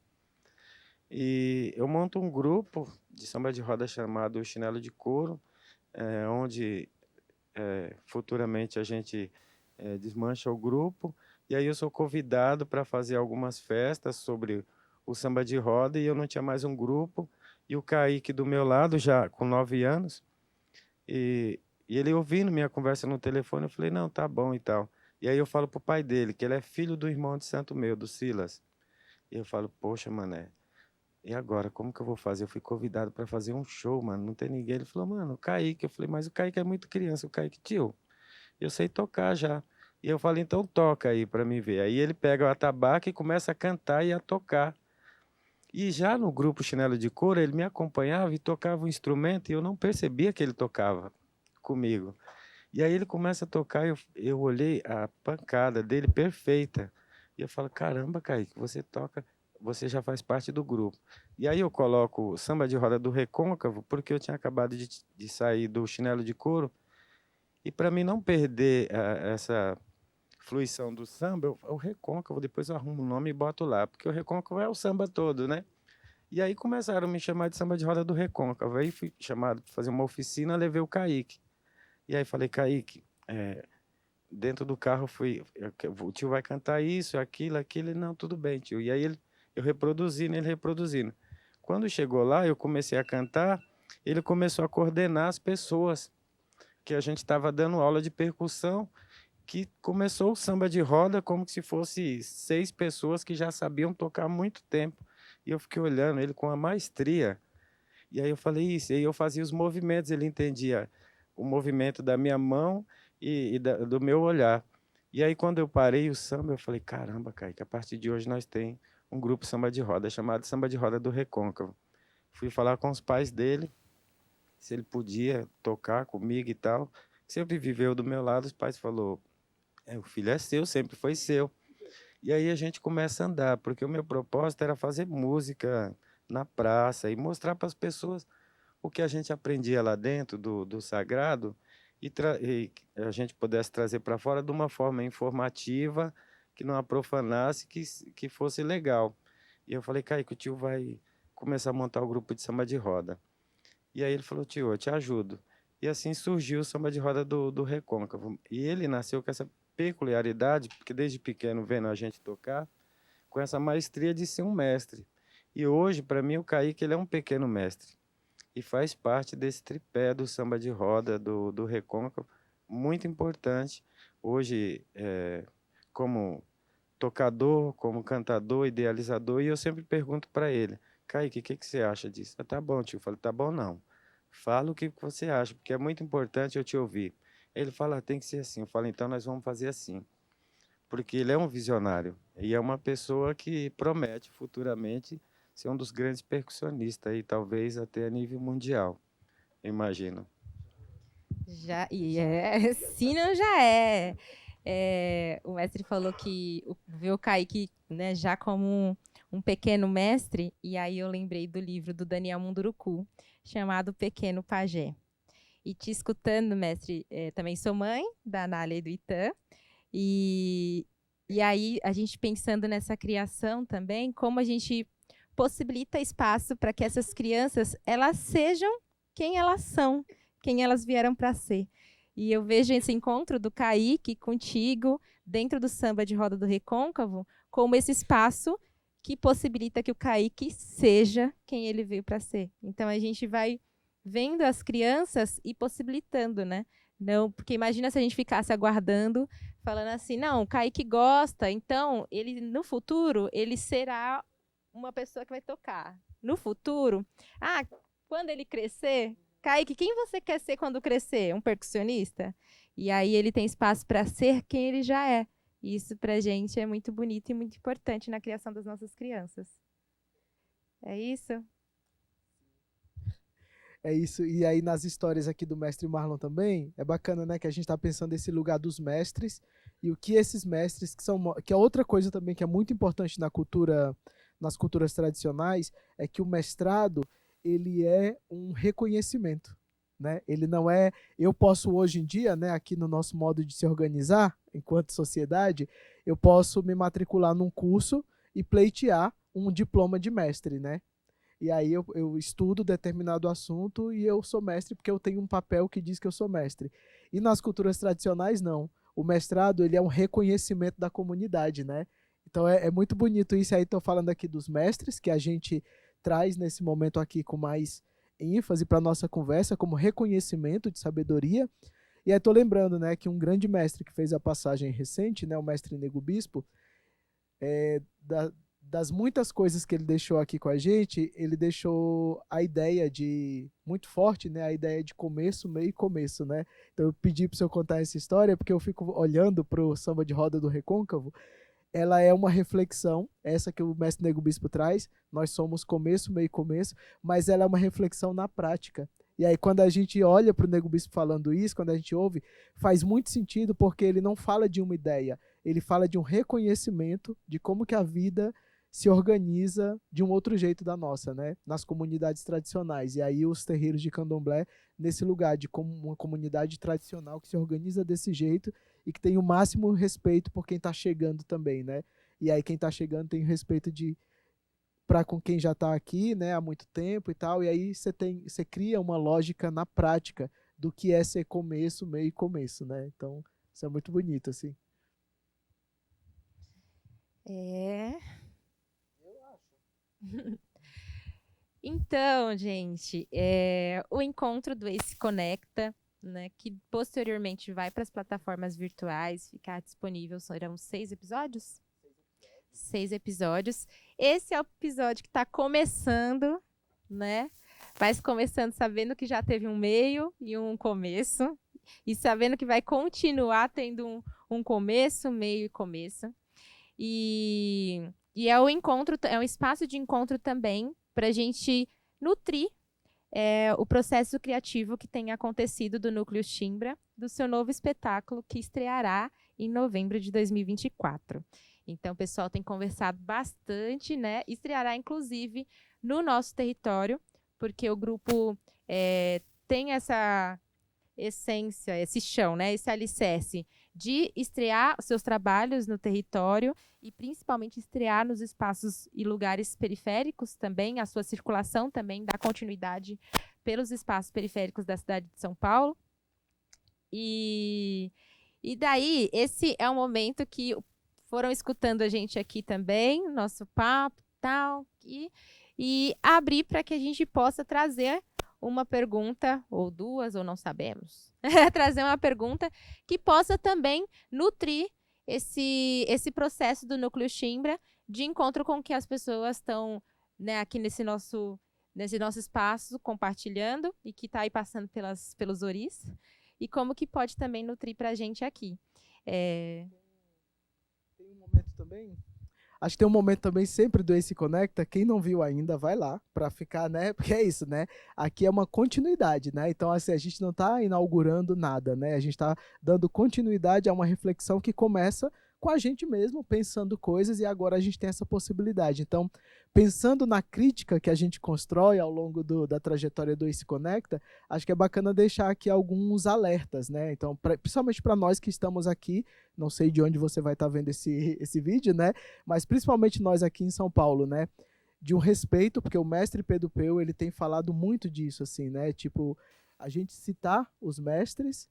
E eu monto um grupo de samba de roda chamado Chinelo de Couro, onde futuramente a gente desmancha o grupo, e aí eu sou convidado para fazer algumas festas sobre o samba de roda, e eu não tinha mais um grupo, e o Kaique do meu lado, já com 9 anos, e ele ouvindo minha conversa no telefone, eu falei, não, tá bom e tal. E aí eu falo pro pai dele, que ele é filho do irmão de santo meu, do Silas. E eu falo, poxa, mané, e agora, como que eu vou fazer? Eu fui convidado para fazer um show, mano, não tem ninguém. Ele falou, mano, o Kaique. Eu falei, mas o Kaique é muito criança. O Kaique, tio, eu sei tocar já. E eu falei, então toca aí para mim ver. Aí ele pega o atabaque e começa a cantar e a tocar. E já no grupo Chinelo de Couro, ele me acompanhava e tocava o instrumento e eu não percebia que ele tocava comigo. E aí ele começa a tocar e eu olhei a pancada dele perfeita. E eu falo, caramba, Kaique, você toca, você já faz parte do grupo. E aí eu coloco o samba de roda do Recôncavo, porque eu tinha acabado de sair do Chinelo de Couro. E para mim não perder essa fluição do samba, o Recôncavo, depois eu arrumo o nome e boto lá, porque o Recôncavo é o samba todo, né? E aí começaram a me chamar de samba de roda do Recôncavo. Aí fui chamado para fazer uma oficina, levei o Kaique. E aí falei, Kaique, dentro do carro o tio vai cantar isso, aquilo. Ele, não, tudo bem, tio. E aí eu reproduzindo, ele reproduzindo. Quando chegou lá, eu comecei a cantar, ele começou a coordenar as pessoas, que a gente estava dando aula de percussão, que começou o samba de roda como se fosse 6 pessoas que já sabiam tocar há muito tempo. E eu fiquei olhando ele com a maestria. E aí eu falei isso, e aí eu fazia os movimentos, ele entendia o movimento da minha mão e do meu olhar. E aí quando eu parei o samba, eu falei, caramba, Kaique, a partir de hoje nós temos um grupo samba de roda, chamado Samba de Roda do Recôncavo. Fui falar com os pais dele, se ele podia tocar comigo e tal. Sempre viveu do meu lado, os pais falaram, o filho é seu, sempre foi seu. E aí a gente começa a andar, porque o meu propósito era fazer música na praça e mostrar para as pessoas o que a gente aprendia lá dentro do sagrado e a gente pudesse trazer para fora de uma forma informativa, que não aprofanasse, que fosse legal. E eu falei, Kaique, o tio vai começar a montar o grupo de samba de roda. E aí ele falou, tio, eu te ajudo. E assim surgiu o samba de roda do Recôncavo. E ele nasceu com essa peculiaridade, porque desde pequeno vendo a gente tocar, com essa maestria de ser um mestre. E hoje, para mim, o Kaique ele é um pequeno mestre. E faz parte desse tripé do samba de roda do Recôncavo, muito importante. Hoje, como tocador, como cantador, idealizador, e eu sempre pergunto para ele, Kaique, o que você acha disso? Tá bom, tio. Eu falo, tá bom não. Fala o que você acha, porque é muito importante eu te ouvir. Ele fala, tem que ser assim. Eu falo, então nós vamos fazer assim. Porque ele é um visionário e é uma pessoa que promete futuramente ser um dos grandes percussionistas, e talvez até a nível mundial, imagino. Se não já é. O mestre falou que viu o Kaique, né, já como um pequeno mestre, e aí eu lembrei do livro do Daniel Munduruku, chamado Pequeno Pajé. E te escutando, mestre, também sou mãe da Anália e do Itã, e aí a gente pensando nessa criação também, como a gente possibilita espaço para que essas crianças, elas sejam quem elas são, quem elas vieram para ser. E eu vejo esse encontro do Kaique contigo, dentro do samba de roda do Recôncavo, como esse espaço que possibilita que o Kaique seja quem ele veio para ser. Então, a gente vai vendo as crianças e possibilitando, né? Não, porque imagina se a gente ficasse aguardando, falando assim, não, o Kaique gosta, então, ele no futuro, ele será uma pessoa que vai tocar. No futuro, quando ele crescer, Kaique, quem você quer ser quando crescer? Um percussionista? E aí ele tem espaço para ser quem ele já é. Isso para a gente é muito bonito e muito importante na criação das nossas crianças. É isso? É isso. E aí nas histórias aqui do mestre Marlon também, é bacana, né, que a gente está pensando nesse lugar dos mestres e o que esses mestres, que é outra coisa também que é muito importante nas culturas tradicionais, é que o mestrado, ele é um reconhecimento, né? Ele não é, eu posso hoje em dia, né, aqui no nosso modo de se organizar, enquanto sociedade, eu posso me matricular num curso e pleitear um diploma de mestre, né? E aí eu estudo determinado assunto e eu sou mestre porque eu tenho um papel que diz que eu sou mestre. E nas culturas tradicionais, não. O mestrado, ele é um reconhecimento da comunidade, né? Então é muito bonito isso. Aí estou falando aqui dos mestres, que a gente traz nesse momento aqui com mais ênfase para a nossa conversa, como reconhecimento de sabedoria. E aí estou lembrando, né, que um grande mestre que fez a passagem recente, né, o mestre Nego Bispo, das muitas coisas que ele deixou aqui com a gente, ele deixou a ideia muito forte, né, a ideia de começo, meio e começo, né? Então eu pedi para o senhor contar essa história, porque eu fico olhando para o Samba de Roda do Recôncavo, ela é uma reflexão, essa que o mestre Nego Bispo traz, nós somos começo, meio e começo, mas ela é uma reflexão na prática. E aí quando a gente olha para o Nego Bispo falando isso, quando a gente ouve, faz muito sentido, porque ele não fala de uma ideia, ele fala de um reconhecimento de como que a vida se organiza de um outro jeito da nossa, né? Nas comunidades tradicionais. E aí os terreiros de candomblé, nesse lugar de como uma comunidade tradicional que se organiza desse jeito e que tem o máximo respeito por quem está chegando também, né? E aí quem está chegando tem respeito para com quem já está aqui, né, há muito tempo e tal. E aí você cria uma lógica na prática do que é ser começo, meio e começo, né? Então, isso é muito bonito, assim. Então, gente, o encontro do Ace Conecta, né, que posteriormente vai para as plataformas virtuais, ficar disponível, serão 6 episódios? 6 episódios. Esse é o episódio que está começando, né? Mas começando sabendo que já teve um meio e um começo, e sabendo que vai continuar tendo um começo, meio e começo. E é um espaço de encontro também para a gente nutrir o processo criativo que tem acontecido do Núcleo Chimbra, do seu novo espetáculo que estreará em novembro de 2024. Então, o pessoal tem conversado bastante, né? Estreará, inclusive, no nosso território, porque o grupo tem essa essência, esse chão, né? Esse alicerce de estrear seus trabalhos no território e principalmente estrear nos espaços e lugares periféricos também, a sua circulação também dá continuidade pelos espaços periféricos da cidade de São Paulo. E daí, esse é um momento que foram escutando a gente aqui também, nosso papo tal, e abrir para que a gente possa trazer uma pergunta, ou duas, ou não sabemos, trazer uma pergunta que possa também nutrir esse processo do Núcleo Chimbra de encontro com que as pessoas estão, né, aqui nesse nosso espaço compartilhando e que está aí passando pelos oris, e como que pode também nutrir para a gente aqui. Tem um momento também... Acho que tem um momento também sempre do Ace Conecta, quem não viu ainda, vai lá, para ficar, né, porque é isso, né, aqui é uma continuidade, né, então assim, a gente não está inaugurando nada, né, a gente está dando continuidade a uma reflexão que começa com a gente mesmo, pensando coisas, e agora a gente tem essa possibilidade. Então, pensando na crítica que a gente constrói ao longo da trajetória do Ace Conecta, acho que é bacana deixar aqui alguns alertas, né? Então, principalmente para nós que estamos aqui, não sei de onde você vai estar vendo esse vídeo, né? Mas principalmente nós aqui em São Paulo, né? De um respeito, porque o mestre Pedro Peu, ele tem falado muito disso, assim, né? Tipo, a gente citar os mestres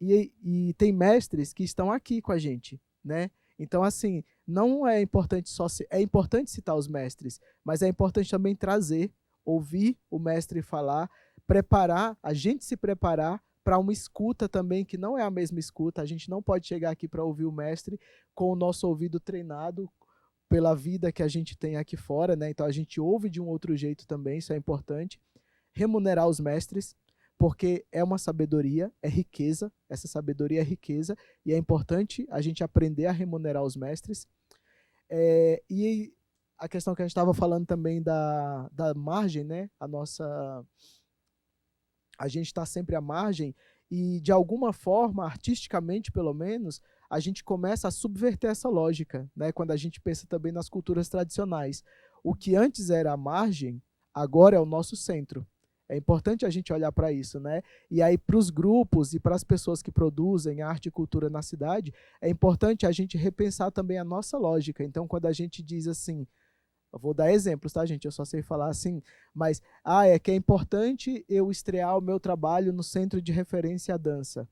e tem mestres que estão aqui com a gente, né? Então, assim, não é importante é importante citar os mestres, mas é importante também trazer, ouvir o mestre falar, preparar, a gente se preparar para uma escuta também, que não é a mesma escuta. A gente não pode chegar aqui para ouvir o mestre com o nosso ouvido treinado pela vida que a gente tem aqui fora, né? Então a gente ouve de um outro jeito também, isso é importante. Remunerar os mestres, porque é uma sabedoria, é riqueza, essa sabedoria é riqueza, e é importante a gente aprender a remunerar os mestres. E a questão que a gente estava falando também da margem, né? A gente está sempre à margem, e de alguma forma, artisticamente pelo menos, a gente começa a subverter essa lógica, né? Quando a gente pensa também nas culturas tradicionais. O que antes era a margem, agora é o nosso centro. É importante a gente olhar para isso, né? E aí, para os grupos e para as pessoas que produzem arte e cultura na cidade, é importante a gente repensar também a nossa lógica. Então, quando a gente diz assim, eu vou dar exemplos, tá, gente? Eu só sei falar assim, mas é que é importante eu estrear o meu trabalho no Centro de Referência à Dança.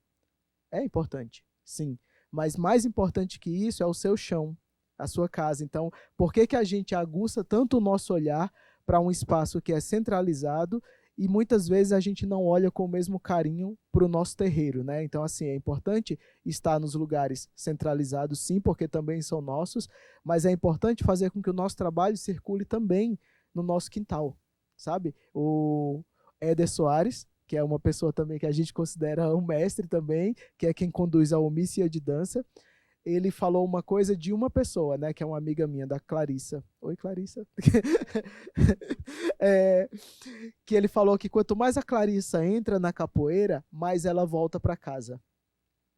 É importante, sim. Mas mais importante que isso é o seu chão, a sua casa. Então, por que a gente aguça tanto o nosso olhar para um espaço que é centralizado e muitas vezes a gente não olha com o mesmo carinho para o nosso terreiro, né? Então, assim, é importante estar nos lugares centralizados, sim, porque também são nossos, mas é importante fazer com que o nosso trabalho circule também no nosso quintal, sabe? O Éder Soares, que é uma pessoa também que a gente considera um mestre também, que é quem conduz a Omícia de Dança, ele falou uma coisa de uma pessoa, né, que é uma amiga minha, da Clarissa. Oi, Clarissa. Que ele falou que quanto mais a Clarissa entra na capoeira, mais ela volta para casa.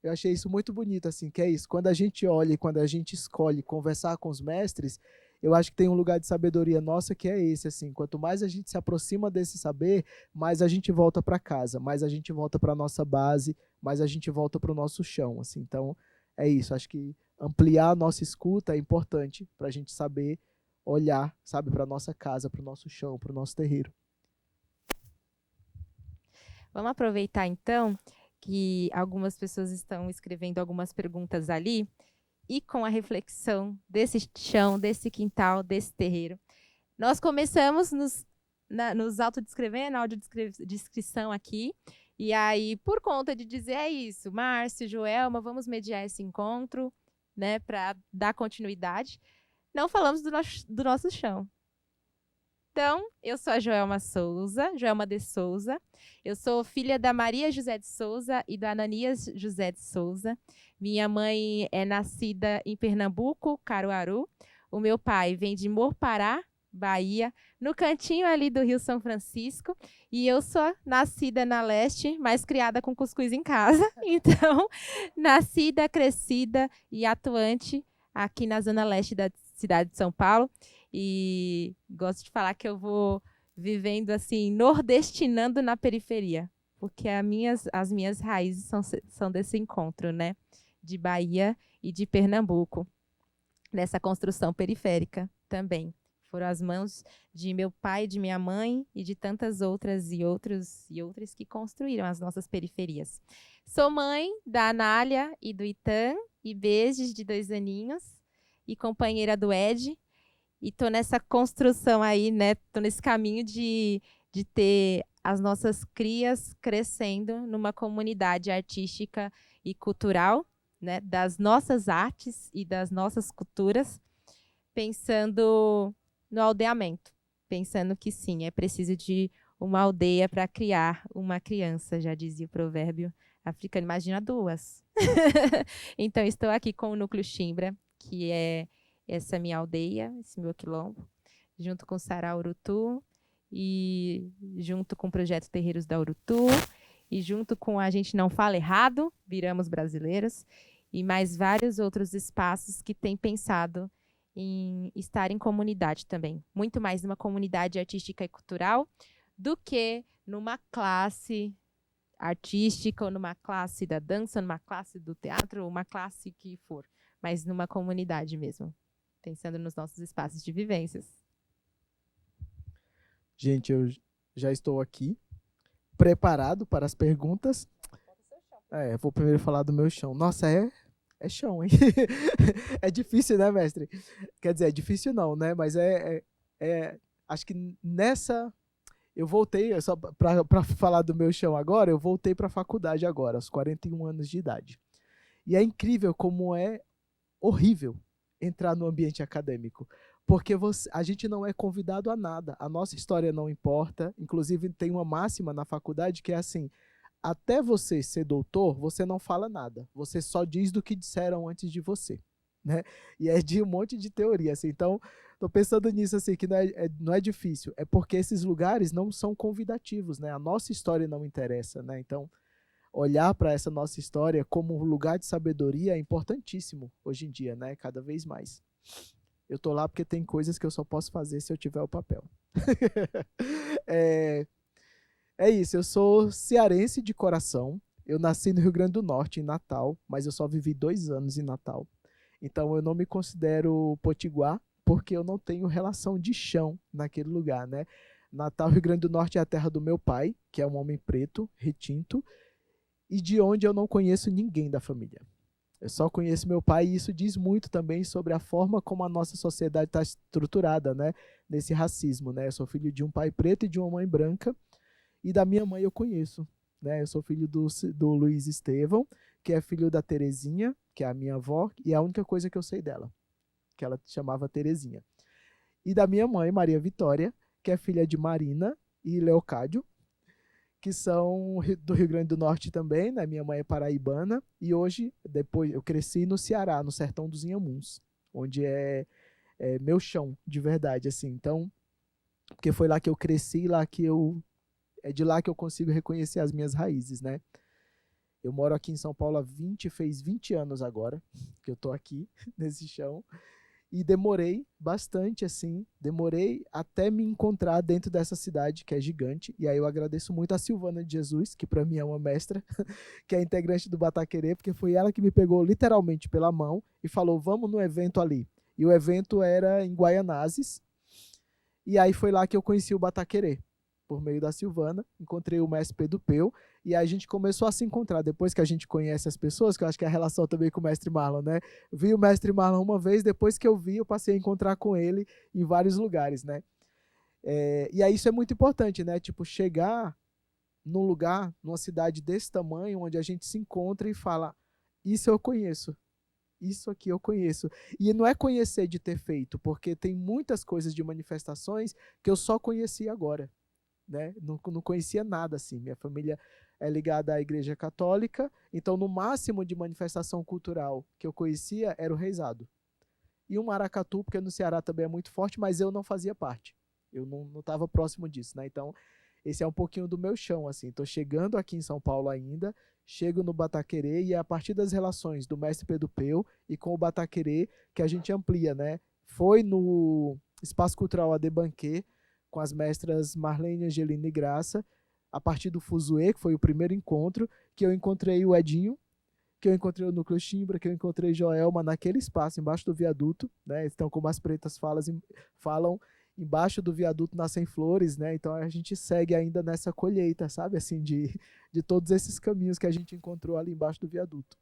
Eu achei isso muito bonito, assim, que é isso. Quando a gente olha e quando a gente escolhe conversar com os mestres, eu acho que tem um lugar de sabedoria nossa que é esse, assim. Quanto mais a gente se aproxima desse saber, mais a gente volta para casa, mais a gente volta para nossa base, mais a gente volta para o nosso chão, assim. Então, é isso. Acho que ampliar a nossa escuta é importante para a gente saber olhar, sabe, para nossa casa, para o nosso chão, para o nosso terreiro. Vamos aproveitar, então, que algumas pessoas estão escrevendo algumas perguntas ali, e com a reflexão desse chão, desse quintal, desse terreiro. Nós começamos nos autodescrevendo, na audiodescrição aqui, e aí, por conta de dizer isso, Márcio, Joelma, vamos mediar esse encontro, né, para dar continuidade, não falamos do nosso chão. Então, eu sou a Joelma Souza, Joelma de Souza. Eu sou filha da Maria José de Souza e do Ananias José de Souza. Minha mãe é nascida em Pernambuco, Caruaru. O meu pai vem de Morpará, Bahia, no cantinho ali do Rio São Francisco. E eu sou nascida na leste, mas criada com cuscuz em casa. Então, nascida, crescida e atuante aqui na zona leste da cidade de São Paulo. E gosto de falar que eu vou vivendo assim, nordestinando na periferia, porque as minhas raízes são desse encontro, né? De Bahia e de Pernambuco, nessa construção periférica também. Foram as mãos de meu pai, de minha mãe e de tantas outras e outros que construíram as nossas periferias. Sou mãe da Anália e do Itan, e Beijos, de 2 aninhos, e companheira do Ed. E tô nessa construção aí, né? Tô nesse caminho de ter as nossas crias crescendo numa comunidade artística e cultural, né? Das nossas artes e das nossas culturas, pensando no aldeamento, pensando que sim, é preciso de uma aldeia para criar uma criança, já dizia o provérbio africano. Imagina 2. Então, estou aqui com o Núcleo Chimbra, que é essa minha aldeia, esse meu quilombo, junto com Sarau Urutu, e junto com o projeto Terreiros da Urutu, e junto com A Gente Não Fala Errado, Viramos Brasileiros, e mais vários outros espaços que têm pensado em estar em comunidade também. Muito mais numa comunidade artística e cultural do que numa classe artística, ou numa classe da dança, numa classe do teatro, ou uma classe que for, mas numa comunidade mesmo, pensando nos nossos espaços de vivências. Gente, eu já estou aqui, preparado para as perguntas. Vou primeiro falar do meu chão. Nossa, É chão, hein? É difícil, né, mestre? Quer dizer, é difícil não, né? Mas acho que nessa... Eu voltei, só para falar do meu chão agora, eu voltei para a faculdade agora, aos 41 anos de idade. E é incrível como é horrível entrar no ambiente acadêmico, porque a gente não é convidado a nada, a nossa história não importa. Inclusive tem uma máxima na faculdade que é assim: até você ser doutor, você não fala nada, você só diz do que disseram antes de você, né? E é de um monte de teoria, assim. Então, tô pensando nisso, assim, que não é difícil, é porque esses lugares não são convidativos, né? A nossa história não interessa, né? Então, olhar para essa nossa história como um lugar de sabedoria é importantíssimo hoje em dia, né? Cada vez mais. Eu tô lá porque tem coisas que eu só posso fazer se eu tiver o papel. É isso, eu sou cearense de coração. Eu nasci no Rio Grande do Norte, em Natal, mas eu só vivi 2 anos em Natal. Então eu não me considero potiguar, porque eu não tenho relação de chão naquele lugar, né? Natal, Rio Grande do Norte é a terra do meu pai, que é um homem preto, retinto, e de onde eu não conheço ninguém da família. Eu só conheço meu pai, e isso diz muito também sobre a forma como a nossa sociedade está estruturada, né? Nesse racismo, né? Eu sou filho de um pai preto e de uma mãe branca, e da minha mãe eu conheço, né? Eu sou filho do Luiz Estevão, que é filho da Terezinha, que é a minha avó, e é a única coisa que eu sei dela, que ela chamava Terezinha. E da minha mãe, Maria Vitória, que é filha de Marina e Leocádio, que são do Rio Grande do Norte também, né? Minha mãe é paraibana, e hoje, depois, eu cresci no Ceará, no sertão dos Inhamuns, onde é meu chão, de verdade, assim. Então, porque foi lá que eu cresci, é de lá que eu consigo reconhecer as minhas raízes, né? Eu moro aqui em São Paulo fez 20 anos agora, que eu tô aqui, nesse chão. E demorei bastante, assim, demorei até me encontrar dentro dessa cidade, que é gigante. E aí eu agradeço muito a Silvana de Jesus, que para mim é uma mestra, que é integrante do Bataquerê, porque foi ela que me pegou literalmente pela mão e falou, vamos no evento ali. E o evento era em Guaianazes. E aí foi lá que eu conheci o Bataquerê, por meio da Silvana. Encontrei o mestre Pedro Peu, e aí a gente começou a se encontrar. Depois que a gente conhece as pessoas, que eu acho que é a relação também com o mestre Marlon, né? Vi o mestre Marlon uma vez, depois que eu vi, eu passei a encontrar com ele em vários lugares, né? E aí isso é muito importante, né? Tipo, chegar num lugar, numa cidade desse tamanho, onde a gente se encontra e fala, isso eu conheço. Isso aqui eu conheço. E não é conhecer de ter feito, porque tem muitas coisas de manifestações que eu só conheci agora, né? Não conhecia nada assim. Minha família é ligada à Igreja Católica, então no máximo de manifestação cultural que eu conhecia era o reizado. E o maracatu, porque no Ceará também é muito forte, mas eu não fazia parte. Eu não estava próximo disso, né? Então, esse é um pouquinho do meu chão, assim. Estou chegando aqui em São Paulo ainda, chego no Bataquerê e é a partir das relações do mestre Pedro Peu e com o Bataquerê que a gente amplia, né? Foi no Espaço Cultural Adebanquet, com as mestras Marlene, Angelina e Graça, a partir do Fuzue, que foi o primeiro encontro, que eu encontrei o Edinho, que eu encontrei o Núcleo Chimbra, que eu encontrei Joelma naquele espaço, embaixo do viaduto, né? Então, como as pretas falam, embaixo do viaduto nascem flores, né? Então a gente segue ainda nessa colheita, sabe? Assim, de todos esses caminhos que a gente encontrou ali embaixo do viaduto.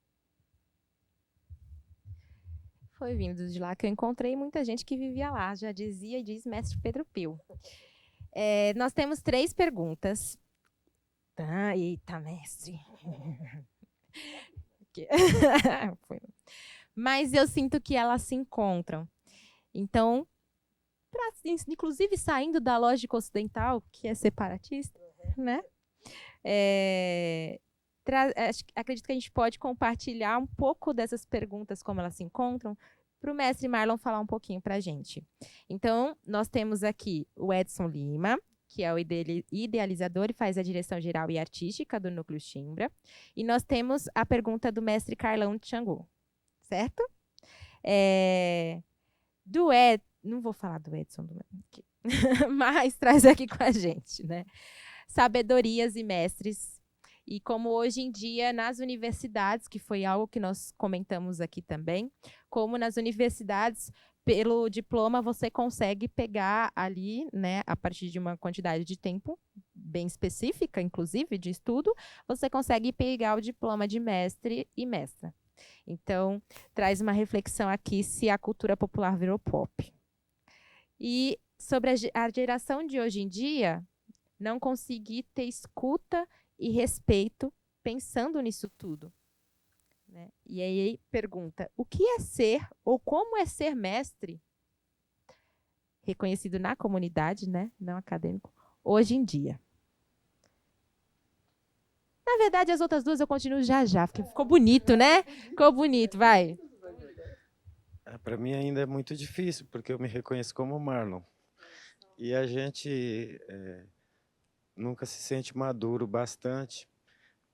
Foi vindo de lá que eu encontrei muita gente que vivia lá, já dizia e diz mestre Pedro Peu. Nós temos 3 perguntas. Eita, mestre. Mas eu sinto que elas se encontram. Então, inclusive saindo da lógica ocidental, que é separatista, né? Acredito que a gente pode compartilhar um pouco dessas perguntas, como elas se encontram, para o mestre Marlon falar um pouquinho para a gente. Então, nós temos aqui o Edson Lima, que é o idealizador e faz a direção geral e artística do Núcleo Chimbra. E nós temos a pergunta do mestre Carlão de Xangô, certo? Não vou falar do Edson, mas traz aqui com a gente, né? Sabedorias e mestres. E como hoje em dia, nas universidades, que foi algo que nós comentamos aqui também, como nas universidades, pelo diploma, você consegue pegar ali, né, a partir de uma quantidade de tempo bem específica, inclusive, de estudo, você consegue pegar o diploma de mestre e mestra. Então, traz uma reflexão aqui se a cultura popular virou pop. E sobre a geração de hoje em dia, não conseguir ter escuta e respeito pensando nisso tudo. Né? E aí pergunta, o que é ser ou como é ser mestre? Reconhecido na comunidade, né? Não acadêmico, hoje em dia. Na verdade, as outras duas eu continuo já, porque ficou bonito, né? Ficou bonito, vai. Para mim ainda é muito difícil, porque eu me reconheço como Marlon. E a gente nunca se sente maduro bastante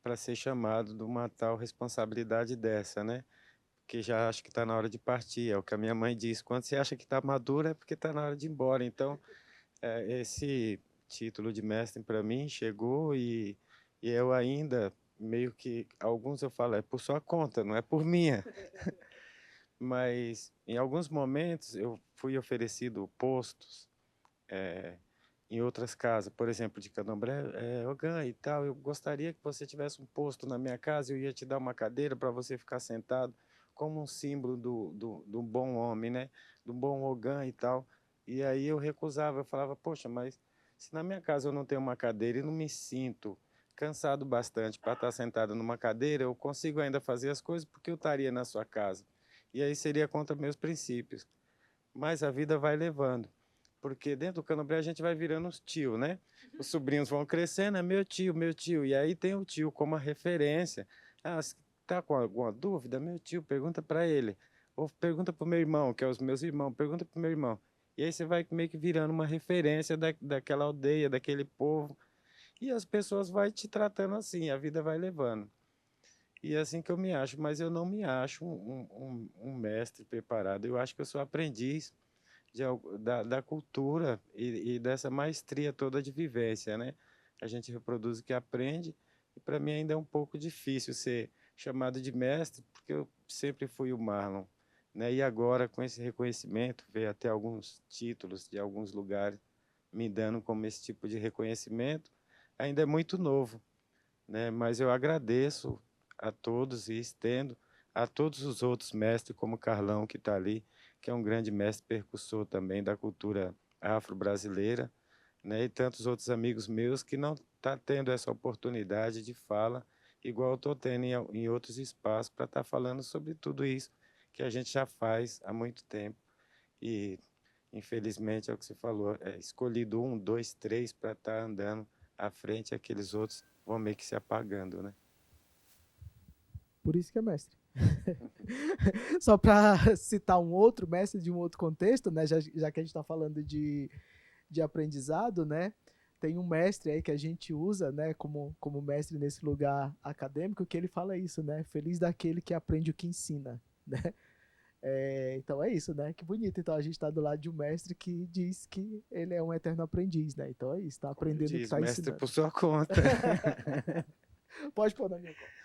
para ser chamado de uma tal responsabilidade dessa, né? Porque já acho que está na hora de partir. É o que a minha mãe diz. Quando você acha que está maduro, é porque está na hora de ir embora. Então, esse título de mestre para mim chegou e eu ainda meio que alguns eu falo é por sua conta, não é por minha. Mas em alguns momentos eu fui oferecido postos em outras casas, por exemplo, de Candomblé, Ogan e tal, eu gostaria que você tivesse um posto na minha casa, eu ia te dar uma cadeira para você ficar sentado, como um símbolo do bom homem, né? Do bom Ogan e tal. E aí eu recusava, eu falava, poxa, mas se na minha casa eu não tenho uma cadeira e não me sinto cansado bastante para estar sentado numa cadeira, eu consigo ainda fazer as coisas porque eu estaria na sua casa. E aí seria contra meus princípios. Mas a vida vai levando. Porque dentro do Candomblé a gente vai virando os tio, né? Os sobrinhos vão crescendo, é meu tio, meu tio. E aí tem o tio como a referência. Ah, se tá com alguma dúvida, meu tio, pergunta para ele. Ou pergunta para o meu irmão, que é os meus irmãos, pergunta para o meu irmão. E aí você vai meio que virando uma referência daquela aldeia, daquele povo. E as pessoas vão te tratando assim, a vida vai levando. E é assim que eu me acho, mas eu não me acho um mestre preparado. Eu acho que eu sou aprendiz da cultura e dessa maestria toda de vivência, né? A gente reproduz o que aprende e para mim ainda é um pouco difícil ser chamado de mestre, porque eu sempre fui o Marlon, né? E agora com esse reconhecimento, ver até alguns títulos de alguns lugares me dando como esse tipo de reconhecimento, ainda é muito novo, né? Mas eu agradeço a todos e estendo a todos os outros mestres, como Carlão, que está ali, que é um grande mestre percussor também da cultura afro-brasileira, né? E tantos outros amigos meus que não estão tendo essa oportunidade de fala, igual eu estou tendo em outros espaços, para estar falando sobre tudo isso que a gente já faz há muito tempo. E, infelizmente, é o que você falou, escolhido 1, 2, 3 para estar andando à frente, aqueles outros vão meio que se apagando, né? Por isso que é mestre. Só para citar um outro mestre de um outro contexto, né? Já que a gente está falando de aprendizado, né? Tem um mestre aí que a gente usa, né? Como mestre nesse lugar acadêmico, que ele fala isso, né? Feliz daquele que aprende o que ensina, né? Então é isso, né? Que bonito. Então a gente está do lado de um mestre que diz que ele é um eterno aprendiz, né? Então é isso, está aprendendo o que está ensinando. Mestre por sua conta. Pode pôr na minha conta.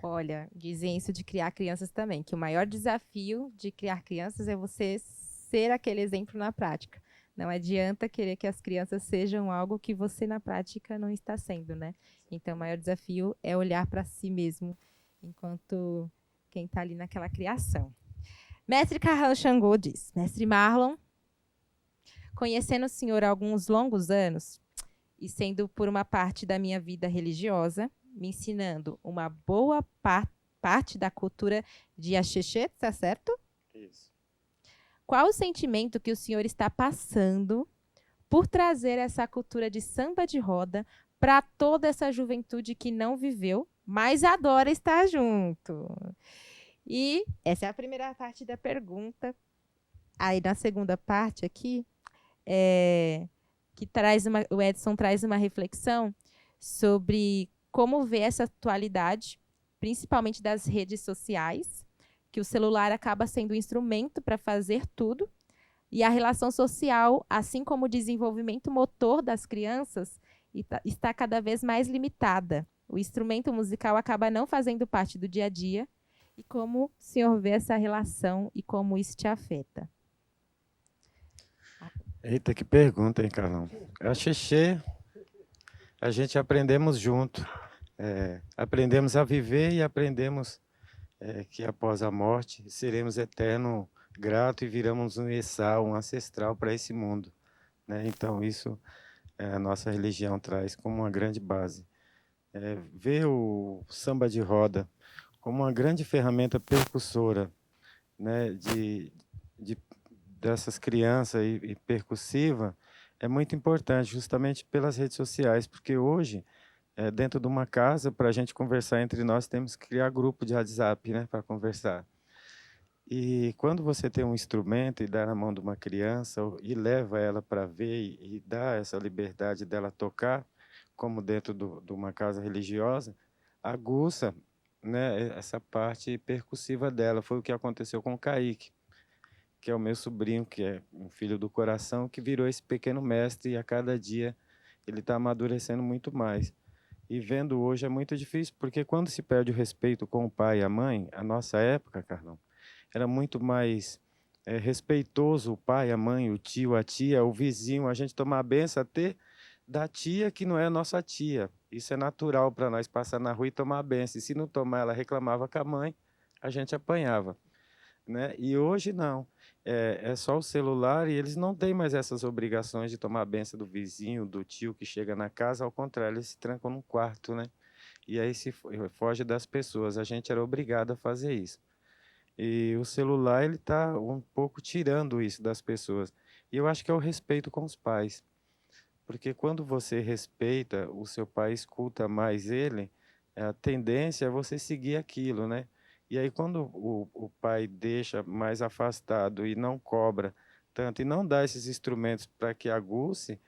Olha, dizem isso de criar crianças também, que o maior desafio de criar crianças é você ser aquele exemplo na prática. Não adianta querer que as crianças sejam algo que você na prática não está sendo, né? Então, o maior desafio é olhar para si mesmo, enquanto quem está ali naquela criação. Mestre Carrão Xangô diz, Mestre Marlon, conhecendo o senhor há alguns longos anos, e sendo por uma parte da minha vida religiosa, me ensinando uma boa parte da cultura de Axexê, tá certo? Isso. Qual o sentimento que o senhor está passando por trazer essa cultura de samba de roda para toda essa juventude que não viveu, mas adora estar junto? E essa é a primeira parte da pergunta. Aí, na segunda parte aqui, o Edson traz uma reflexão sobre como ver essa atualidade, principalmente das redes sociais, que o celular acaba sendo um instrumento para fazer tudo, e a relação social, assim como o desenvolvimento motor das crianças, está cada vez mais limitada. O instrumento musical acaba não fazendo parte do dia a dia, e como o senhor vê essa relação e como isso te afeta? Eita, que pergunta, hein, Carlão? Axexê, a gente aprendemos junto. Aprendemos a viver e aprendemos que após a morte seremos eterno grato e viramos um Essá, um ancestral para esse mundo, né? Então isso a nossa religião traz como uma grande base. Ver o samba de roda como uma grande ferramenta percussora, né, dessas crianças e percussiva é muito importante, justamente pelas redes sociais, porque hoje, dentro de uma casa, para a gente conversar entre nós, temos que criar grupo de WhatsApp, né, para conversar. E quando você tem um instrumento e dá na mão de uma criança e leva ela para ver e dá essa liberdade dela tocar, como dentro de uma casa religiosa, aguça, né, essa parte percussiva dela. Foi o que aconteceu com o Kaique, que é o meu sobrinho, que é um filho do coração, que virou esse pequeno mestre e a cada dia ele está amadurecendo muito mais. E vendo hoje é muito difícil, porque quando se perde o respeito com o pai e a mãe, a nossa época, Carlão, era muito mais respeitoso o pai, a mãe, o tio, a tia, o vizinho, a gente tomar a benção até da tia que não é a nossa tia. Isso é natural para nós passar na rua e tomar a benção. E se não tomar, ela reclamava com a mãe, a gente apanhava, né? E hoje não. É só o celular e eles não têm mais essas obrigações de tomar a benção do vizinho, do tio que chega na casa. Ao contrário, eles se trancam num quarto, né? E aí se foge das pessoas. A gente era obrigado a fazer isso. E o celular ele está um pouco tirando isso das pessoas. E eu acho que é o respeito com os pais. Porque quando você respeita o seu pai, escuta mais ele, a tendência é você seguir aquilo, né? E aí quando o pai deixa mais afastado e não cobra tanto, e não dá esses instrumentos para que aguce,